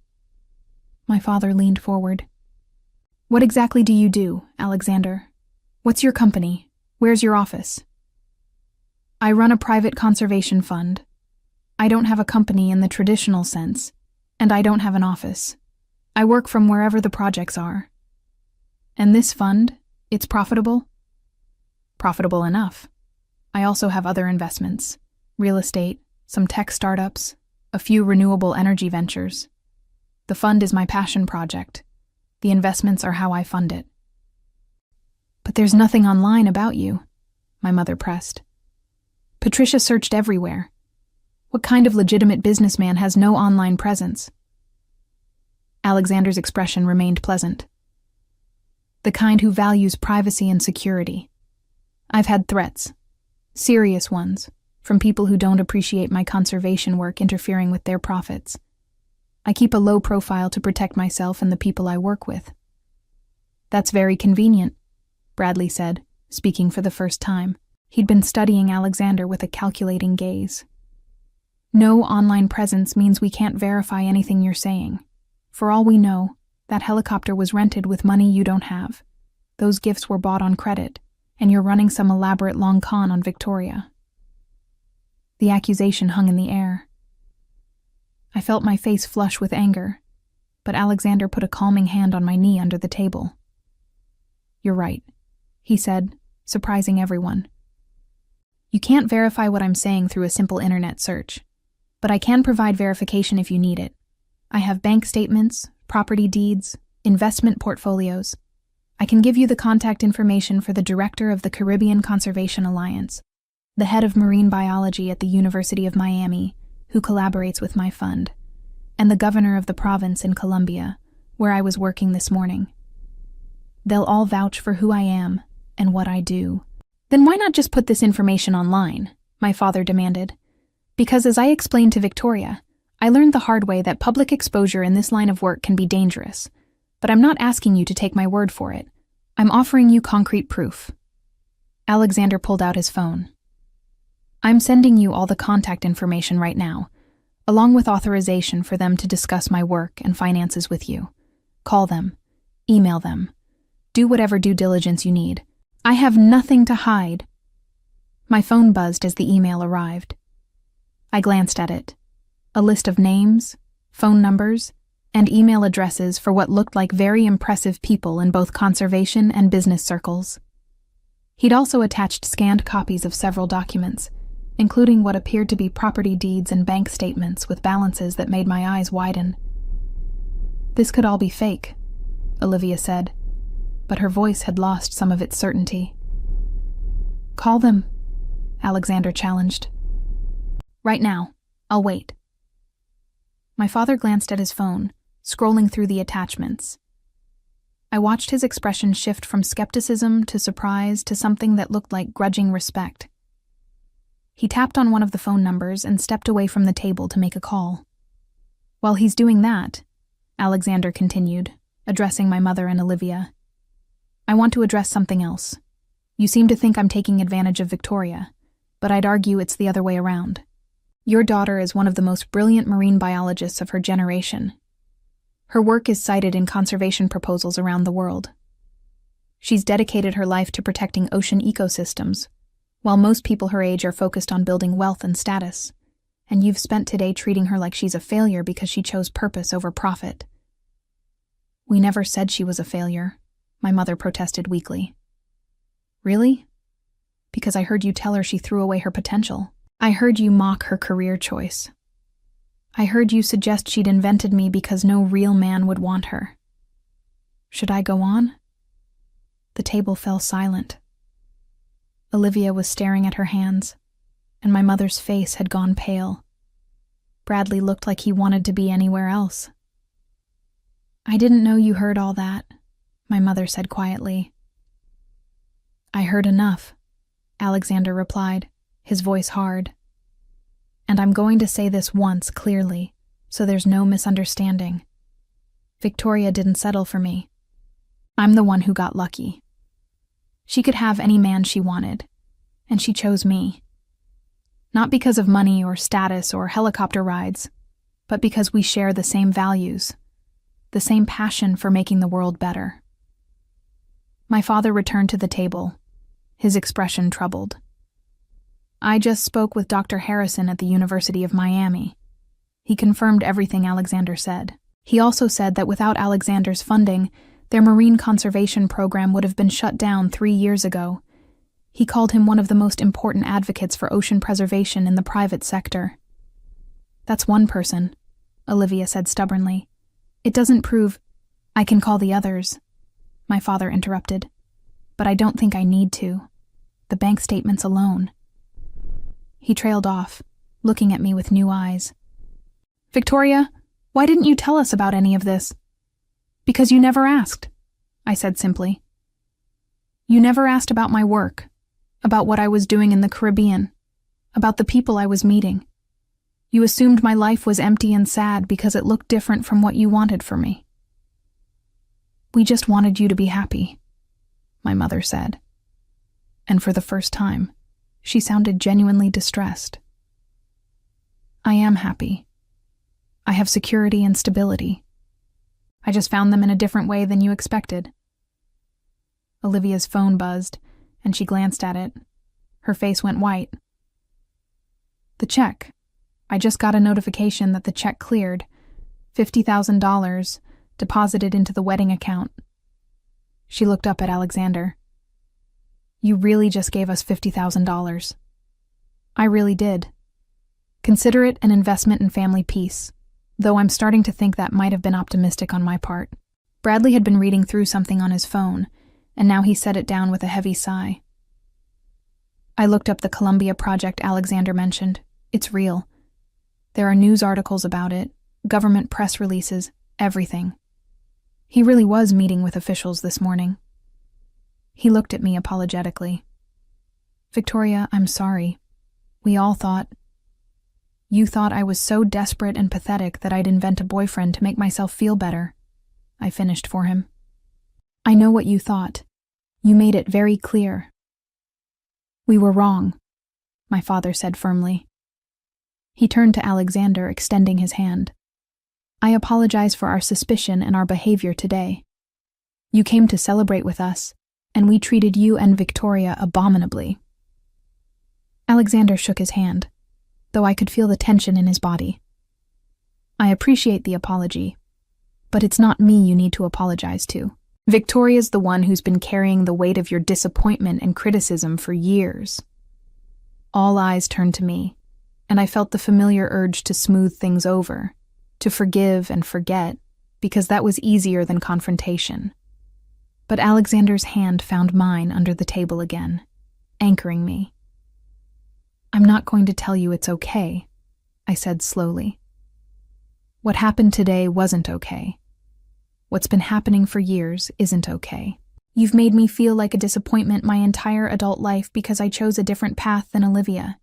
My father leaned forward. What exactly do you do, Alexander? What's your company? Where's your office? I run a private conservation fund. I don't have a company in the traditional sense, and I don't have an office. I work from wherever the projects are. And this fund, it's profitable? Profitable enough. I also have other investments, real estate, some tech startups, a few renewable energy ventures. The fund is my passion project. The investments are how I fund it. But there's nothing online about you, my mother pressed. Patricia searched everywhere. What kind of legitimate businessman has no online presence? Alexander's expression remained pleasant. The kind who values privacy and security. I've had threats, serious ones, from people who don't appreciate my conservation work interfering with their profits. I keep a low profile to protect myself and the people I work with." "That's very convenient," Bradley said, speaking for the first time. He'd been studying Alexander with a calculating gaze. "No online presence means we can't verify anything you're saying. For all we know, that helicopter was rented with money you don't have. Those gifts were bought on credit, and you're running some elaborate long con on Victoria." The accusation hung in the air. I felt my face flush with anger, but Alexander put a calming hand on my knee under the table. "You're right," he said, surprising everyone. "You can't verify what I'm saying through a simple internet search, but I can provide verification if you need it. I have bank statements, property deeds, investment portfolios. I can give you the contact information for the director of the Caribbean Conservation Alliance, the head of marine biology at the University of Miami, who collaborates with my fund, and the governor of the province in Colombia, where I was working this morning. They'll all vouch for who I am and what I do." "Then why not just put this information online?" my father demanded. "Because as I explained to Victoria, I learned the hard way that public exposure in this line of work can be dangerous. But I'm not asking you to take my word for it. I'm offering you concrete proof." Alexander pulled out his phone. "I'm sending you all the contact information right now, along with authorization for them to discuss my work and finances with you. Call them, email them, do whatever due diligence you need. I have nothing to hide." My phone buzzed as the email arrived. I glanced at it. A list of names, phone numbers, and email addresses for what looked like very impressive people in both conservation and business circles. He'd also attached scanned copies of several documents, including what appeared to be property deeds and bank statements with balances that made my eyes widen. "This could all be fake," Olivia said, but her voice had lost some of its certainty. "Call them," Alexander challenged. "Right now. I'll wait." My father glanced at his phone, scrolling through the attachments. I watched his expression shift from skepticism to surprise to something that looked like grudging respect. He tapped on one of the phone numbers and stepped away from the table to make a call. "While he's doing that," Alexander continued, addressing my mother and Olivia, "I want to address something else. You seem to think I'm taking advantage of Victoria, but I'd argue it's the other way around. Your daughter is one of the most brilliant marine biologists of her generation. Her work is cited in conservation proposals around the world. She's dedicated her life to protecting ocean ecosystems, while most people her age are focused on building wealth and status, and you've spent today treating her like she's a failure because she chose purpose over profit." "We never said she was a failure," my mother protested weakly. "Really? Because I heard you tell her she threw away her potential. I heard you mock her career choice. I heard you suggest she'd invented me because no real man would want her. Should I go on?" The table fell silent. Olivia was staring at her hands, and my mother's face had gone pale. Bradley looked like he wanted to be anywhere else. "I didn't know you heard all that," my mother said quietly. "I heard enough," Alexander replied, his voice hard. "And I'm going to say this once clearly, so there's no misunderstanding. Victoria didn't settle for me. I'm the one who got lucky. She could have any man she wanted, and she chose me. Not because of money or status or helicopter rides, but because we share the same values, the same passion for making the world better." My father returned to the table, his expression troubled. "I just spoke with Dr. Harrison at the University of Miami. He confirmed everything Alexander said. He also said that without Alexander's funding, their marine conservation program would have been shut down 3 years ago. He called him one of the most important advocates for ocean preservation in the private sector." "That's one person," Olivia said stubbornly. "It doesn't prove—" "I can call the others," my father interrupted. "But I don't think I need to. The bank statements alone." He trailed off, looking at me with new eyes. "Victoria, why didn't you tell us about any of this?" "Because you never asked," I said simply. "You never asked about my work, about what I was doing in the Caribbean, about the people I was meeting. You assumed my life was empty and sad because it looked different from what you wanted for me. We just wanted you to be happy, my mother said. And for the first time, she sounded genuinely distressed. I am happy. I have security and stability. I just found them in a different way than you expected. Olivia's phone buzzed, and she glanced at it. Her face went white. The check. I just got a notification that the check cleared. $50,000 deposited into the wedding account. She looked up at Alexander. You really just gave us $50,000. I really did. Consider it an investment in family peace, though I'm starting to think that might have been optimistic on my part. Bradley had been reading through something on his phone, and now he set it down with a heavy sigh. I looked up the Columbia project Alexander mentioned. It's real. There are news articles about it, government press releases, everything. He really was meeting with officials this morning. He looked at me apologetically. Victoria, I'm sorry. We all thought... You thought I was so desperate and pathetic that I'd invent a boyfriend to make myself feel better. I finished for him. I know what you thought. You made it very clear. We were wrong, my father said firmly. He turned to Alexander, extending his hand. I apologize for our suspicion and our behavior today. You came to celebrate with us, and we treated you and Victoria abominably. Alexander shook his hand, though I could feel the tension in his body. I appreciate the apology, but it's not me you need to apologize to. Victoria's the one who's been carrying the weight of your disappointment and criticism for years. All eyes turned to me, and I felt the familiar urge to smooth things over, to forgive and forget, because that was easier than confrontation. But Alexander's hand found mine under the table again, anchoring me. I'm not going to tell you it's okay, I said slowly. What happened today wasn't okay. What's been happening for years isn't okay. You've made me feel like a disappointment my entire adult life because I chose a different path than Olivia.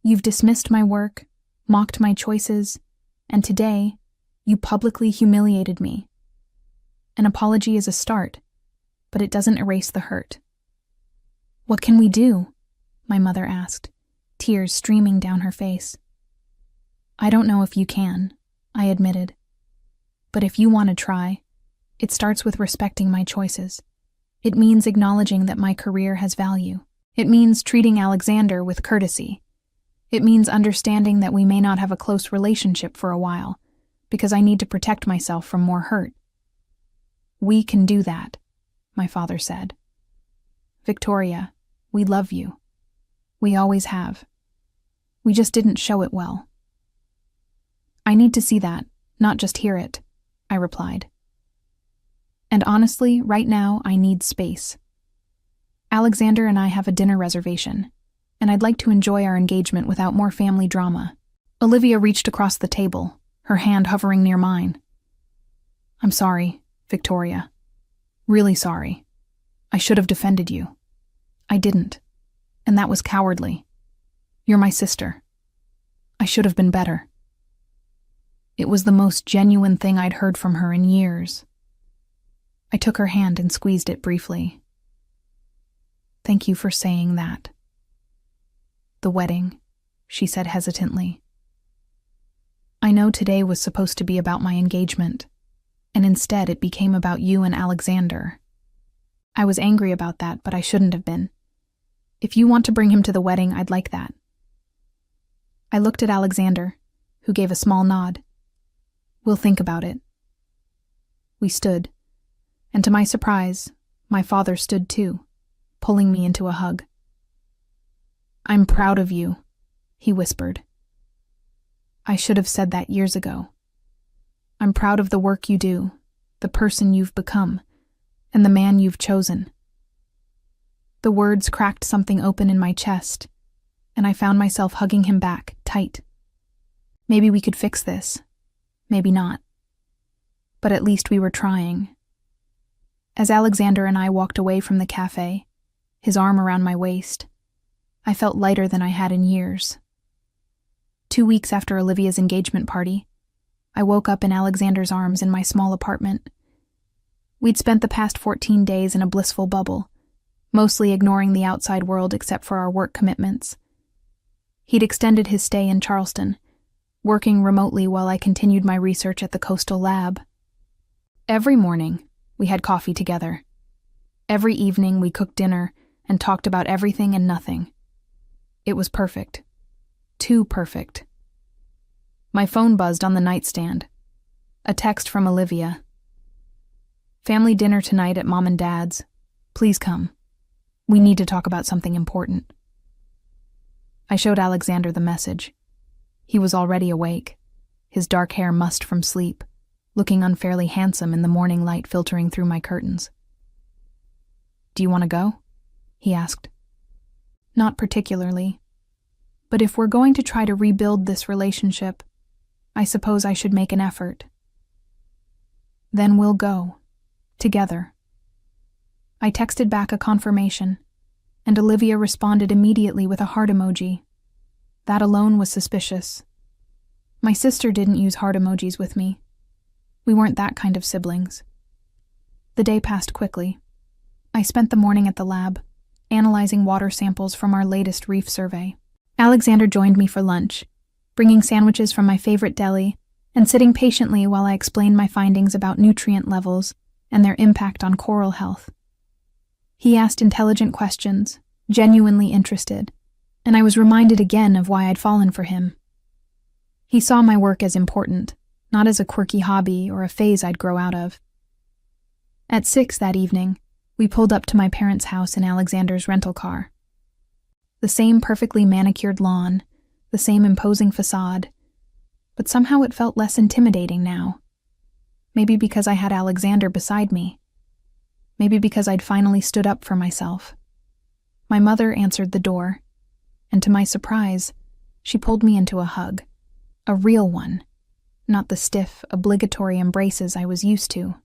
You've dismissed my work, mocked my choices, and today, you publicly humiliated me. An apology is a start, but it doesn't erase the hurt. What can we do? My mother asked, tears streaming down her face. I don't know if you can, I admitted. But if you want to try, it starts with respecting my choices. It means acknowledging that my career has value. It means treating Alexander with courtesy. It means understanding that we may not have a close relationship for a while, because I need to protect myself from more hurt. We can do that, my father said. Victoria, we love you. We always have. We just didn't show it well. I need to see that, not just hear it, I replied. And honestly, right now, I need space. Alexander and I have a dinner reservation, and I'd like to enjoy our engagement without more family drama. Olivia reached across the table, her hand hovering near mine. I'm sorry, Victoria. Really sorry. I should have defended you. I didn't, and that was cowardly. You're my sister. I should have been better. It was the most genuine thing I'd heard from her in years. I took her hand and squeezed it briefly. Thank you for saying that. The wedding, she said hesitantly. I know today was supposed to be about my engagement, and instead it became about you and Alexander. I was angry about that, but I shouldn't have been. If you want to bring him to the wedding, I'd like that. I looked at Alexander, who gave a small nod. We'll think about it. We stood, and to my surprise, my father stood too, pulling me into a hug. I'm proud of you, he whispered. I should have said that years ago. I'm proud of the work you do, the person you've become, and the man you've chosen. The words cracked something open in my chest, and I found myself hugging him back, tight. Maybe we could fix this. Maybe not. But at least we were trying. As Alexander and I walked away from the cafe, his arm around my waist, I felt lighter than I had in years. 2 weeks after Olivia's engagement party, I woke up in Alexander's arms in my small apartment. We'd spent the past 14 days in a blissful bubble, mostly ignoring the outside world except for our work commitments. He'd extended his stay in Charleston, working remotely while I continued my research at the coastal lab. Every morning, we had coffee together. Every evening, we cooked dinner and talked about everything and nothing. It was perfect. Too perfect. My phone buzzed on the nightstand. A text from Olivia. "Family dinner tonight at Mom and Dad's. Please come. We need to talk about something important." I showed Alexander the message. He was already awake, his dark hair mussed from sleep, looking unfairly handsome in the morning light filtering through my curtains. "Do you want to go?" he asked. "Not particularly. But if we're going to try to rebuild this relationship, I suppose I should make an effort." "Then we'll go. Together." I texted back a confirmation, and Olivia responded immediately with a heart emoji. That alone was suspicious. My sister didn't use heart emojis with me. We weren't that kind of siblings. The day passed quickly. I spent the morning at the lab, analyzing water samples from our latest reef survey. Alexander joined me for lunch, bringing sandwiches from my favorite deli and sitting patiently while I explained my findings about nutrient levels and their impact on coral health. He asked intelligent questions, genuinely interested, and I was reminded again of why I'd fallen for him. He saw my work as important, not as a quirky hobby or a phase I'd grow out of. At 6 that evening, we pulled up to my parents' house in Alexander's rental car. The same perfectly manicured lawn, the same imposing facade, but somehow it felt less intimidating now. Maybe because I had Alexander beside me. Maybe because I'd finally stood up for myself. My mother answered the door, and to my surprise, she pulled me into a hug. A real one, not the stiff, obligatory embraces I was used to.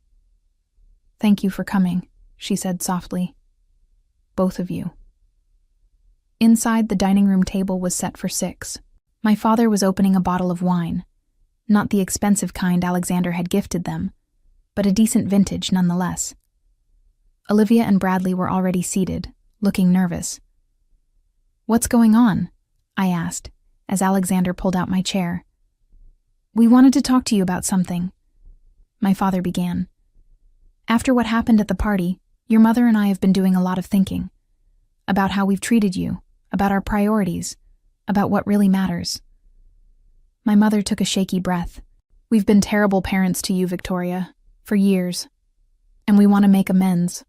"Thank you for coming," she said softly. "Both of you." Inside, the dining room table was set for 6. My father was opening a bottle of wine, not the expensive kind Alexander had gifted them, but a decent vintage nonetheless. Olivia and Bradley were already seated, looking nervous. "What's going on?" I asked, as Alexander pulled out my chair. "We wanted to talk to you about something," my father began. "After what happened at the party, your mother and I have been doing a lot of thinking. About how we've treated you, about our priorities, about what really matters." My mother took a shaky breath. "We've been terrible parents to you, Victoria, for years, and we want to make amends."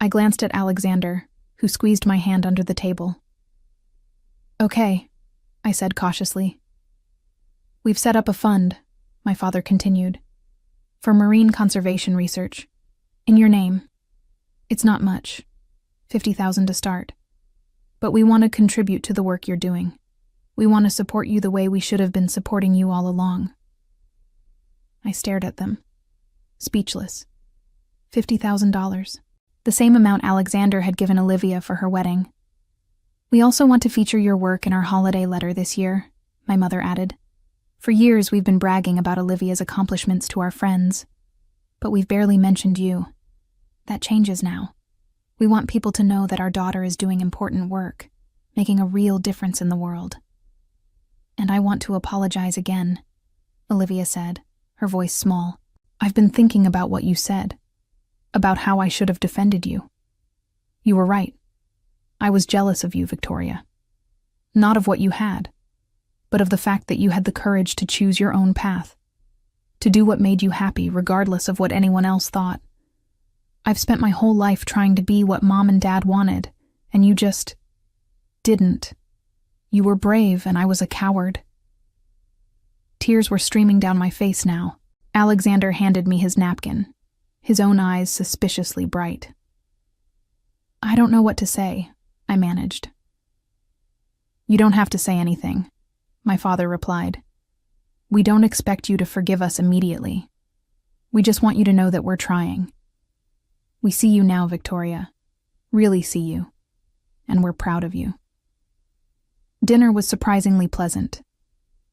I glanced at Alexander, who squeezed my hand under the table. "Okay," I said cautiously. "We've set up a fund," my father continued, "for marine conservation research. In your name. It's not much, $50,000 to start. But we want to contribute to the work you're doing. We want to support you the way we should have been supporting you all along." I stared at them, speechless. $50,000. The same amount Alexander had given Olivia for her wedding. "We also want to feature your work in our holiday letter this year," my mother added. "For years we've been bragging about Olivia's accomplishments to our friends, but we've barely mentioned you. That changes now. We want people to know that our daughter is doing important work, making a real difference in the world." "And I want to apologize again," Olivia said, her voice small. "I've been thinking about what you said, about how I should have defended you. You were right. I was jealous of you, Victoria. Not of what you had, but of the fact that you had the courage to choose your own path, to do what made you happy regardless of what anyone else thought. I've spent my whole life trying to be what Mom and Dad wanted, and you just didn't. You were brave, and I was a coward." Tears were streaming down my face now. Alexander handed me his napkin, his own eyes suspiciously bright. "I don't know what to say," I managed. "You don't have to say anything," my father replied. "We don't expect you to forgive us immediately. We just want you to know that we're trying. We see you now, Victoria. Really see you. And we're proud of you." Dinner was surprisingly pleasant,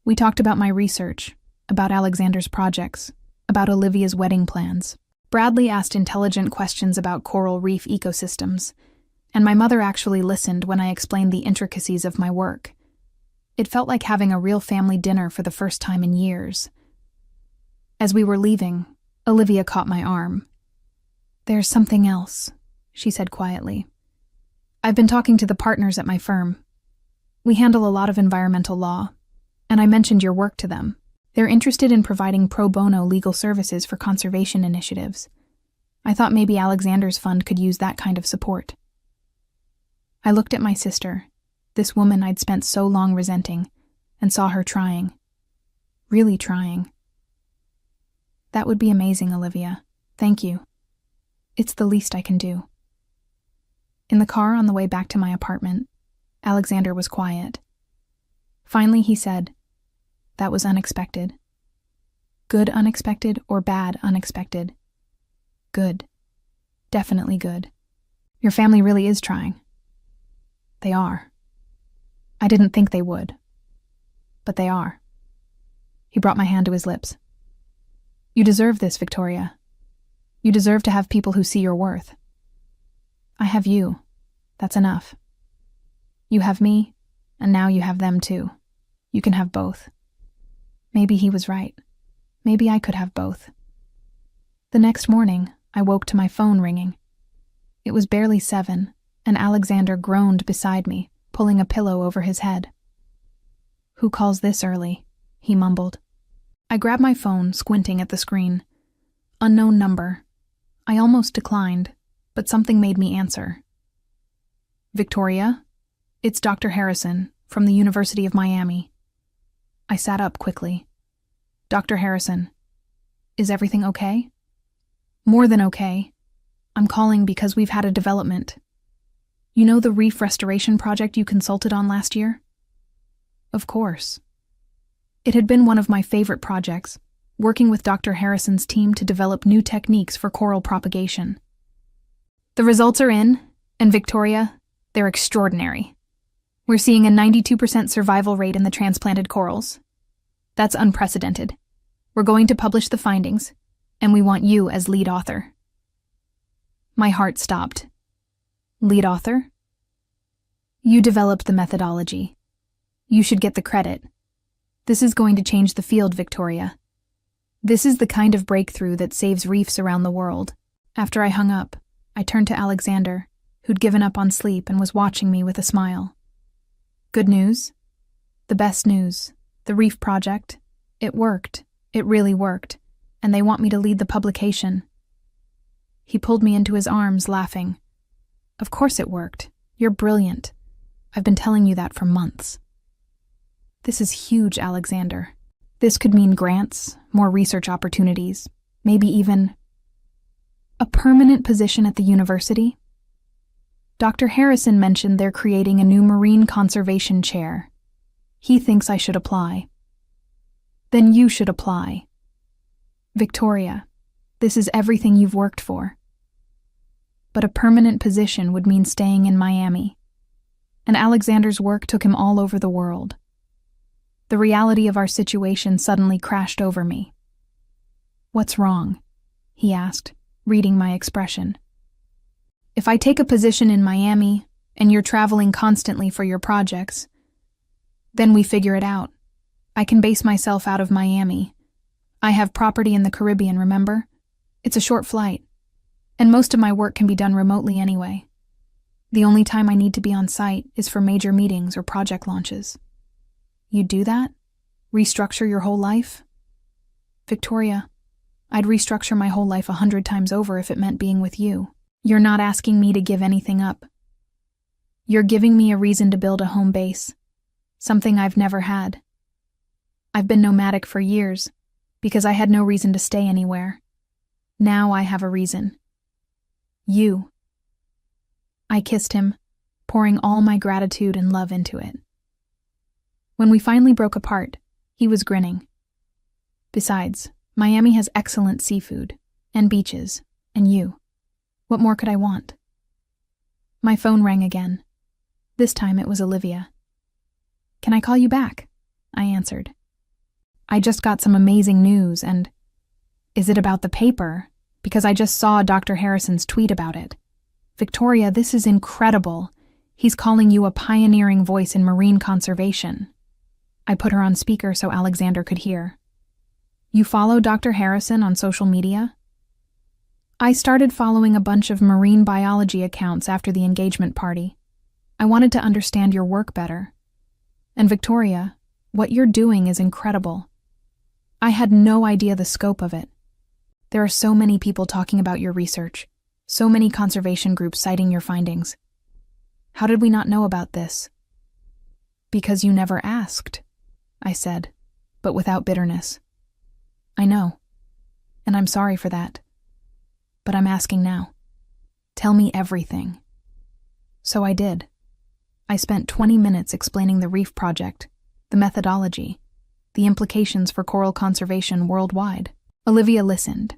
We talked about my research, about Alexander's projects, about Olivia's wedding plans. Bradley asked intelligent questions about coral reef ecosystems, and my mother actually listened when I explained the intricacies of my work. It felt like having a real family dinner for the first time in years. As we were leaving, Olivia caught my arm. "There's something else," she said quietly. "I've been talking to the partners at my firm. We handle a lot of environmental law, and I mentioned your work to them. They're interested in providing pro bono legal services for conservation initiatives. I thought maybe Alexander's fund could use that kind of support." I looked at my sister, this woman I'd spent so long resenting, and saw her trying. Really trying. "That would be amazing, Olivia. Thank you. It's the least I can do." In the car on the way back to my apartment, Alexander was quiet. Finally he said, "That was unexpected." Good unexpected or bad unexpected? Good. Definitely good. Your family really is trying. They are. I didn't think they would. But they are. He brought my hand to his lips. "You deserve this, Victoria. You deserve to have people who see your worth. I have you. That's enough. You have me, and now you have them too. You can have both." Maybe he was right. Maybe I could have both. The next morning, I woke to my phone ringing. It was barely 7, and Alexander groaned beside me, pulling a pillow over his head. "Who calls this early?" he mumbled. I grabbed my phone, squinting at the screen. Unknown number. I almost declined, but something made me answer. "Victoria? It's Dr. Harrison, from the University of Miami." I sat up quickly. "Dr. Harrison, is everything okay?" "More than okay. I'm calling because we've had a development. You know the reef restoration project you consulted on last year?" "Of course." It had been one of my favorite projects, working with Dr. Harrison's team to develop new techniques for coral propagation. "The results are in, and Victoria, they're extraordinary. We're seeing a 92% survival rate in the transplanted corals. That's unprecedented. We're going to publish the findings, and we want you as lead author." My heart stopped. "Lead author?" "You developed the methodology. You should get the credit. This is going to change the field, Victoria. This is the kind of breakthrough that saves reefs around the world." After I hung up, I turned to Alexander, who'd given up on sleep and was watching me with a smile. "Good news?" "The best news. The reef project. It worked. It really worked. And they want me to lead the publication." He pulled me into his arms, laughing. "Of course it worked. You're brilliant. I've been telling you that for months." "This is huge, Alexander. This could mean grants, more research opportunities, maybe even a permanent position at the university." Dr. Harrison mentioned they're creating a new marine conservation chair. He thinks I should apply. "Then you should apply. Victoria, this is everything you've worked for." But a permanent position would mean staying in Miami. And Alexander's work took him all over the world. The reality of our situation suddenly crashed over me. "What's wrong?" he asked, reading my expression. "If I take a position in Miami, and you're traveling constantly for your projects, then we figure it out. I can base myself out of Miami. I have property in the Caribbean, remember? It's a short flight, and most of my work can be done remotely anyway. The only time I need to be on site is for major meetings or project launches." "You'd do that? Restructure your whole life?" "Victoria, I'd restructure my whole life 100 times over if it meant being with you. You're not asking me to give anything up. You're giving me a reason to build a home base, something I've never had. I've been nomadic for years because I had no reason to stay anywhere. Now I have a reason. You." I kissed him, pouring all my gratitude and love into it. When we finally broke apart, he was grinning. "Besides, Miami has excellent seafood, and beaches, and you. What more could I want?" My phone rang again. This time it was Olivia. "Can I call you back?" I answered. I just got some amazing news and... Is it about the paper? Because I just saw Dr. Harrison's tweet about it. Victoria, this is incredible. He's calling you a pioneering voice in marine conservation. I put her on speaker so Alexander could hear. You follow Dr. Harrison on social media? I started following a bunch of marine biology accounts after the engagement party. I wanted to understand your work better. And Victoria, what you're doing is incredible. I had no idea the scope of it. There are so many people talking about your research, so many conservation groups citing your findings. How did we not know about this? Because you never asked, I said, but without bitterness. I know, and I'm sorry for that. But I'm asking now. Tell me everything. So I did. I spent 20 minutes explaining the reef project, the methodology, the implications for coral conservation worldwide. Olivia listened,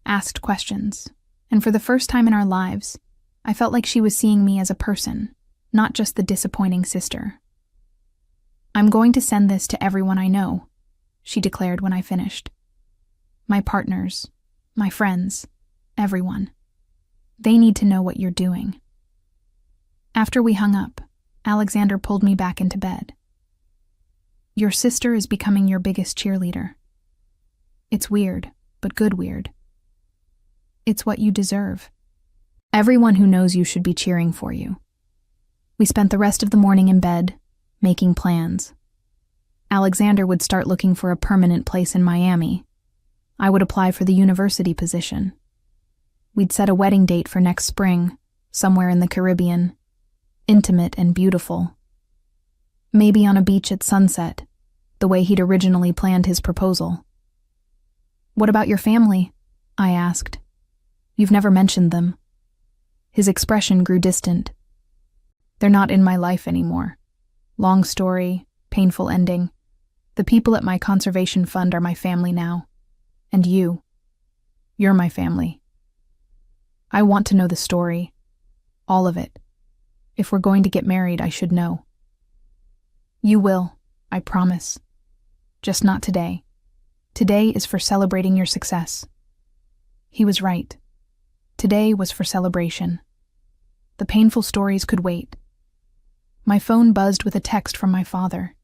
asked questions, and for the first time in our lives, I felt like she was seeing me as a person, not just the disappointing sister. I'm going to send this to everyone I know, she declared when I finished. My partners, my friends, everyone. They need to know what you're doing. After we hung up, Alexander pulled me back into bed. Your sister is becoming your biggest cheerleader. It's weird, but good weird. It's what you deserve. Everyone who knows you should be cheering for you. We spent the rest of the morning in bed, making plans. Alexander would start looking for a permanent place in Miami. I would apply for the university position. We'd set a wedding date for next spring, somewhere in the Caribbean, intimate and beautiful. Maybe on a beach at sunset, the way he'd originally planned his proposal. What about your family? I asked. You've never mentioned them. His expression grew distant. They're not in my life anymore. Long story, painful ending. The people at my conservation fund are my family now. And you. You're my family. I want to know the story. All of it. If we're going to get married, I should know. You will, I promise. Just not today. Today is for celebrating your success. He was right. Today was for celebration. The painful stories could wait. My phone buzzed with a text from my father.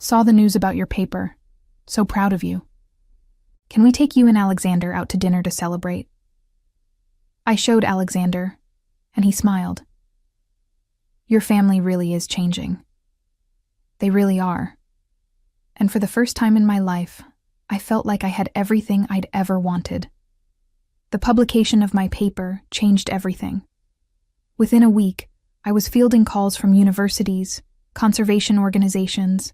Saw the news about your paper. So proud of you. Can we take you and Alexander out to dinner to celebrate? I showed Alexander, and he smiled. Your family really is changing. They really are. And for the first time in my life, I felt like I had everything I'd ever wanted. The publication of my paper changed everything. Within a week, I was fielding calls from universities, conservation organizations,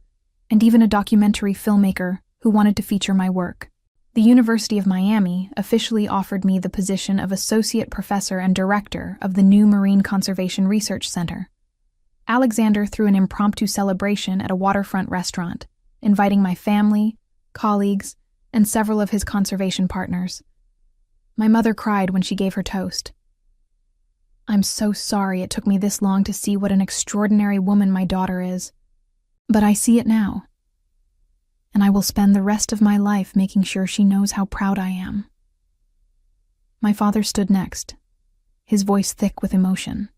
and even a documentary filmmaker who wanted to feature my work. The University of Miami officially offered me the position of associate professor and director of the new Marine Conservation Research Center. Alexander threw an impromptu celebration at a waterfront restaurant, inviting my family, colleagues, and several of his conservation partners. My mother cried when she gave her toast. I'm so sorry it took me this long to see what an extraordinary woman my daughter is. But I see it now. And I will spend the rest of my life making sure she knows how proud I am. My father stood next, his voice thick with emotion.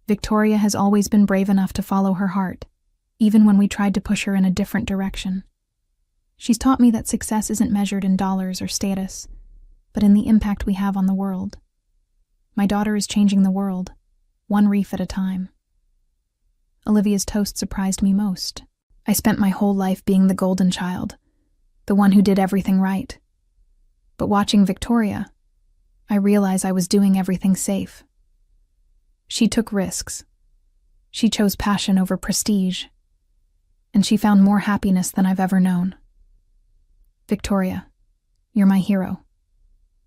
Victoria has always been brave enough to follow her heart, even when we tried to push her in a different direction. She's taught me that success isn't measured in dollars or status, but in the impact we have on the world. My daughter is changing the world, one reef at a time. Olivia's toast surprised me most. I spent my whole life being the golden child, the one who did everything right. But watching Victoria, I realized I was doing everything safe. She took risks. She chose passion over prestige. And she found more happiness than I've ever known. Victoria, you're my hero.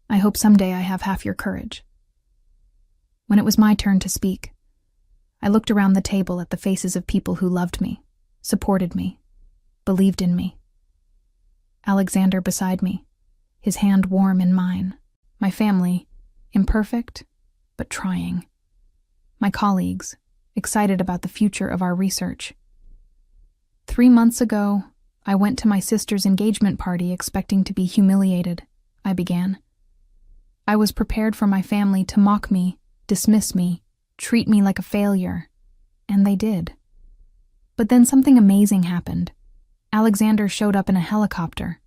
I hope someday I have half your courage. When it was my turn to speak, I looked around the table at the faces of people who loved me, supported me, believed in me. Alexander beside me, his hand warm in mine. My family, imperfect, but trying. My colleagues, excited about the future of our research. 3 months ago, I went to my sister's engagement party expecting to be humiliated, I began. I was prepared for my family to mock me, dismiss me, treat me like a failure, and they did. But then something amazing happened. Alexander showed up in a helicopter.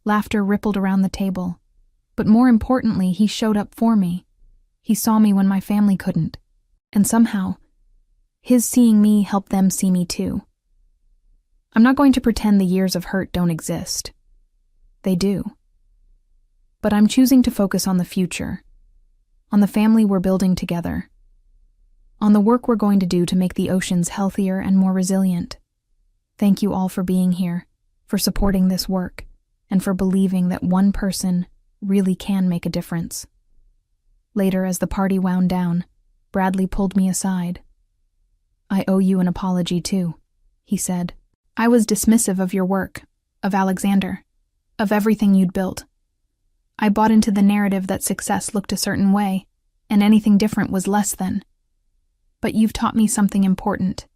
Laughter rippled around the table, but more importantly, he showed up for me. He saw me when my family couldn't, and somehow, his seeing me helped them see me too. I'm not going to pretend the years of hurt don't exist. They do. But I'm choosing to focus on the future, on the family we're building together, on the work we're going to do to make the oceans healthier and more resilient. Thank you all for being here, for supporting this work, and for believing that one person really can make a difference. Later, as the party wound down, Bradley pulled me aside. I owe you an apology too, he said. I was dismissive of your work, of Alexander, of everything you'd built. I bought into the narrative that success looked a certain way, and anything different was less than. But you've taught me something important.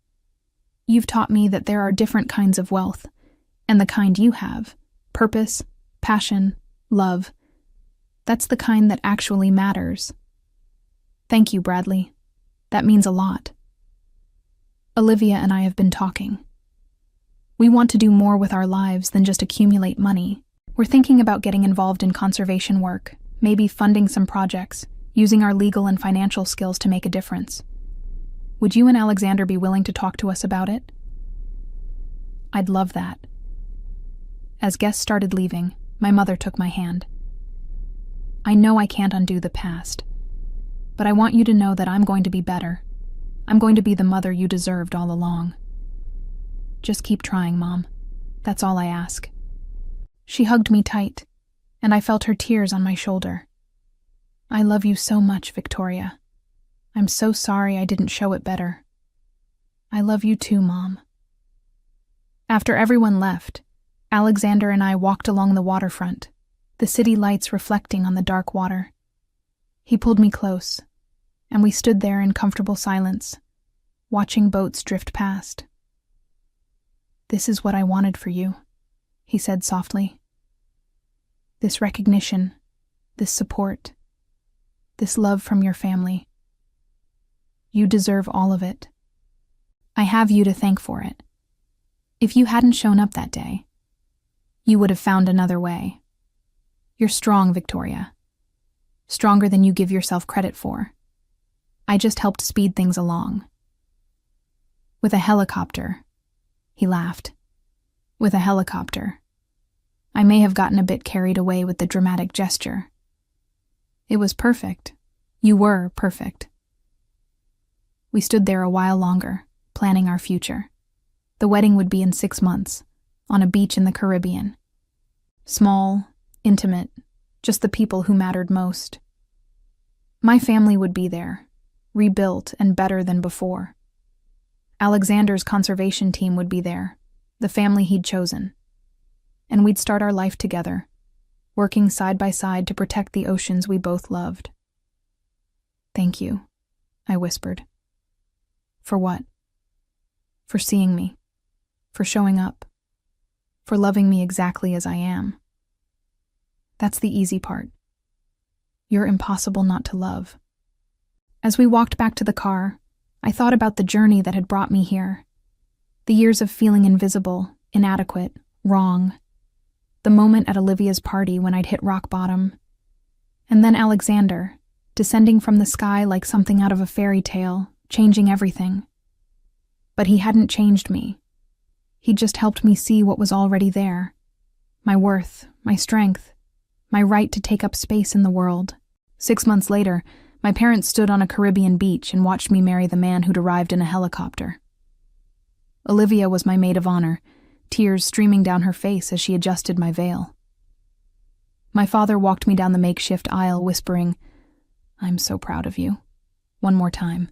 You've taught me that there are different kinds of wealth, and the kind you have, purpose, passion, love, that's the kind that actually matters. Thank you, Bradley. That means a lot. Olivia and I have been talking. We want to do more with our lives than just accumulate money. We're thinking about getting involved in conservation work, maybe funding some projects, using our legal and financial skills to make a difference. Would you and Alexander be willing to talk to us about it? I'd love that. As guests started leaving, my mother took my hand. I know I can't undo the past, but I want you to know that I'm going to be better. I'm going to be the mother you deserved all along. Just keep trying, Mom. That's all I ask. She hugged me tight, and I felt her tears on my shoulder. I love you so much, Victoria. I'm so sorry I didn't show it better. I love you too, Mom. After everyone left, Alexander and I walked along the waterfront, the city lights reflecting on the dark water. He pulled me close, and we stood there in comfortable silence, watching boats drift past. This is what I wanted for you, he said softly. This recognition, this support, this love from your family. You deserve all of it. I have you to thank for it. If you hadn't shown up that day, you would have found another way. You're strong, Victoria. Stronger than you give yourself credit for. I just helped speed things along. With a helicopter, he laughed. With a helicopter. I may have gotten a bit carried away with the dramatic gesture. It was perfect. You were perfect. We stood there a while longer, planning our future. The wedding would be in 6 months, on a beach in the Caribbean. Small, intimate, just the people who mattered most. My family would be there, rebuilt and better than before. Alexander's conservation team would be there, the family he'd chosen. And we'd start our life together, working side by side to protect the oceans we both loved. Thank you, I whispered. For what? For seeing me, for showing up, for loving me exactly as I am. That's the easy part. You're impossible not to love. As we walked back to the car, I thought about the journey that had brought me here. The years of feeling invisible, inadequate, wrong. The moment at Olivia's party when I'd hit rock bottom. And then Alexander, descending from the sky like something out of a fairy tale, changing everything. But he hadn't changed me. He'd just helped me see what was already there. My worth, my strength, my right to take up space in the world. 6 months later, my parents stood on a Caribbean beach and watched me marry the man who'd arrived in a helicopter. Olivia was my maid of honor, tears streaming down her face as she adjusted my veil. My father walked me down the makeshift aisle, whispering, "I'm so proud of you. One more time."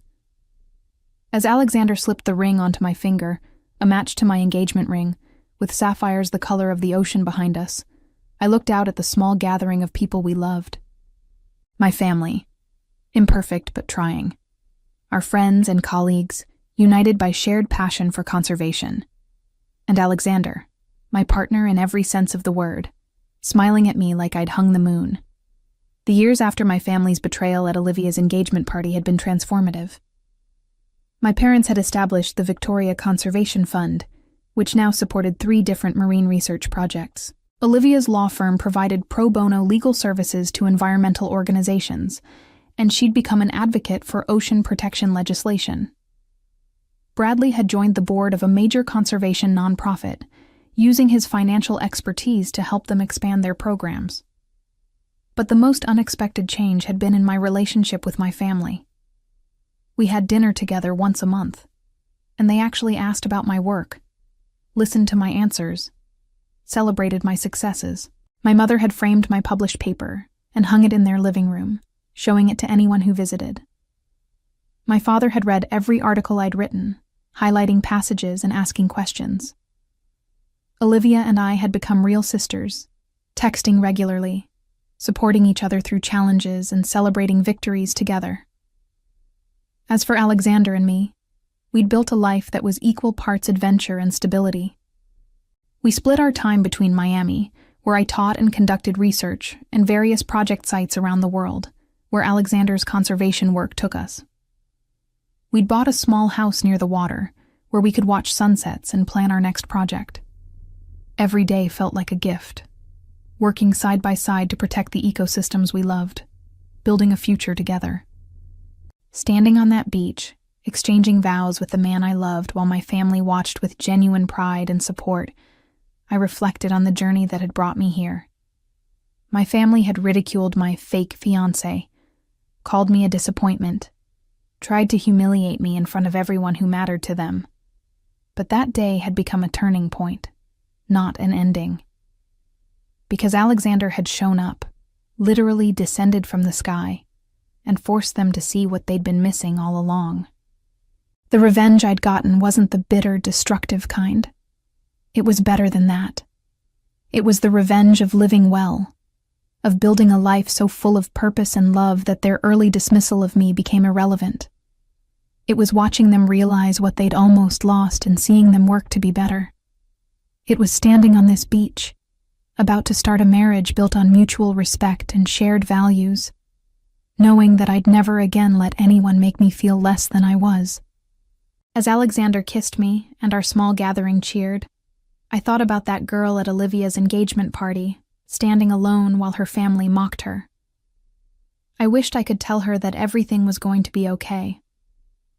As Alexander slipped the ring onto my finger, a match to my engagement ring, with sapphires the color of the ocean behind us, I looked out at the small gathering of people we loved. My family, imperfect but trying. Our friends and colleagues, united by shared passion for conservation. And Alexander, my partner in every sense of the word, smiling at me like I'd hung the moon. The years after my family's betrayal at Olivia's engagement party had been transformative. My parents had established the Victoria Conservation Fund, which now supported 3 different marine research projects. Olivia's law firm provided pro bono legal services to environmental organizations, and she'd become an advocate for ocean protection legislation. Bradley had joined the board of a major conservation nonprofit, using his financial expertise to help them expand their programs. But the most unexpected change had been in my relationship with my family. We had dinner together once a month, and they actually asked about my work, listened to my answers, celebrated my successes. My mother had framed my published paper and hung it in their living room, showing it to anyone who visited. My father had read every article I'd written, highlighting passages and asking questions. Olivia and I had become real sisters, texting regularly, supporting each other through challenges and celebrating victories together. As for Alexander and me, we'd built a life that was equal parts adventure and stability. We split our time between Miami, where I taught and conducted research, and various project sites around the world, where Alexander's conservation work took us. We'd bought a small house near the water, where we could watch sunsets and plan our next project. Every day felt like a gift, working side by side to protect the ecosystems we loved, building a future together. Standing on that beach, exchanging vows with the man I loved while my family watched with genuine pride and support, I reflected on the journey that had brought me here. My family had ridiculed my fake fiancé, called me a disappointment, tried to humiliate me in front of everyone who mattered to them. But that day had become a turning point, not an ending. Because Alexander had shown up, literally descended from the sky, and forced them to see what they'd been missing all along. The revenge I'd gotten wasn't the bitter, destructive kind. It was better than that. It was the revenge of living well, of building a life so full of purpose and love that their early dismissal of me became irrelevant. It was watching them realize what they'd almost lost and seeing them work to be better. It was standing on this beach, about to start a marriage built on mutual respect and shared values, knowing that I'd never again let anyone make me feel less than I was. As Alexander kissed me and our small gathering cheered, I thought about that girl at Olivia's engagement party, standing alone while her family mocked her. I wished I could tell her that everything was going to be okay,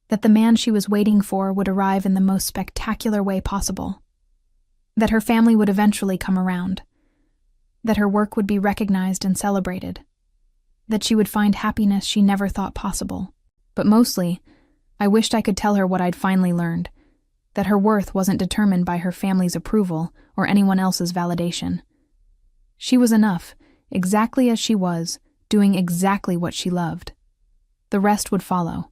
that the man she was waiting for would arrive in the most spectacular way possible, that her family would eventually come around, that her work would be recognized and celebrated, that she would find happiness she never thought possible. But mostly, I wished I could tell her what I'd finally learned, that her worth wasn't determined by her family's approval or anyone else's validation. She was enough, exactly as she was, doing exactly what she loved. The rest would follow.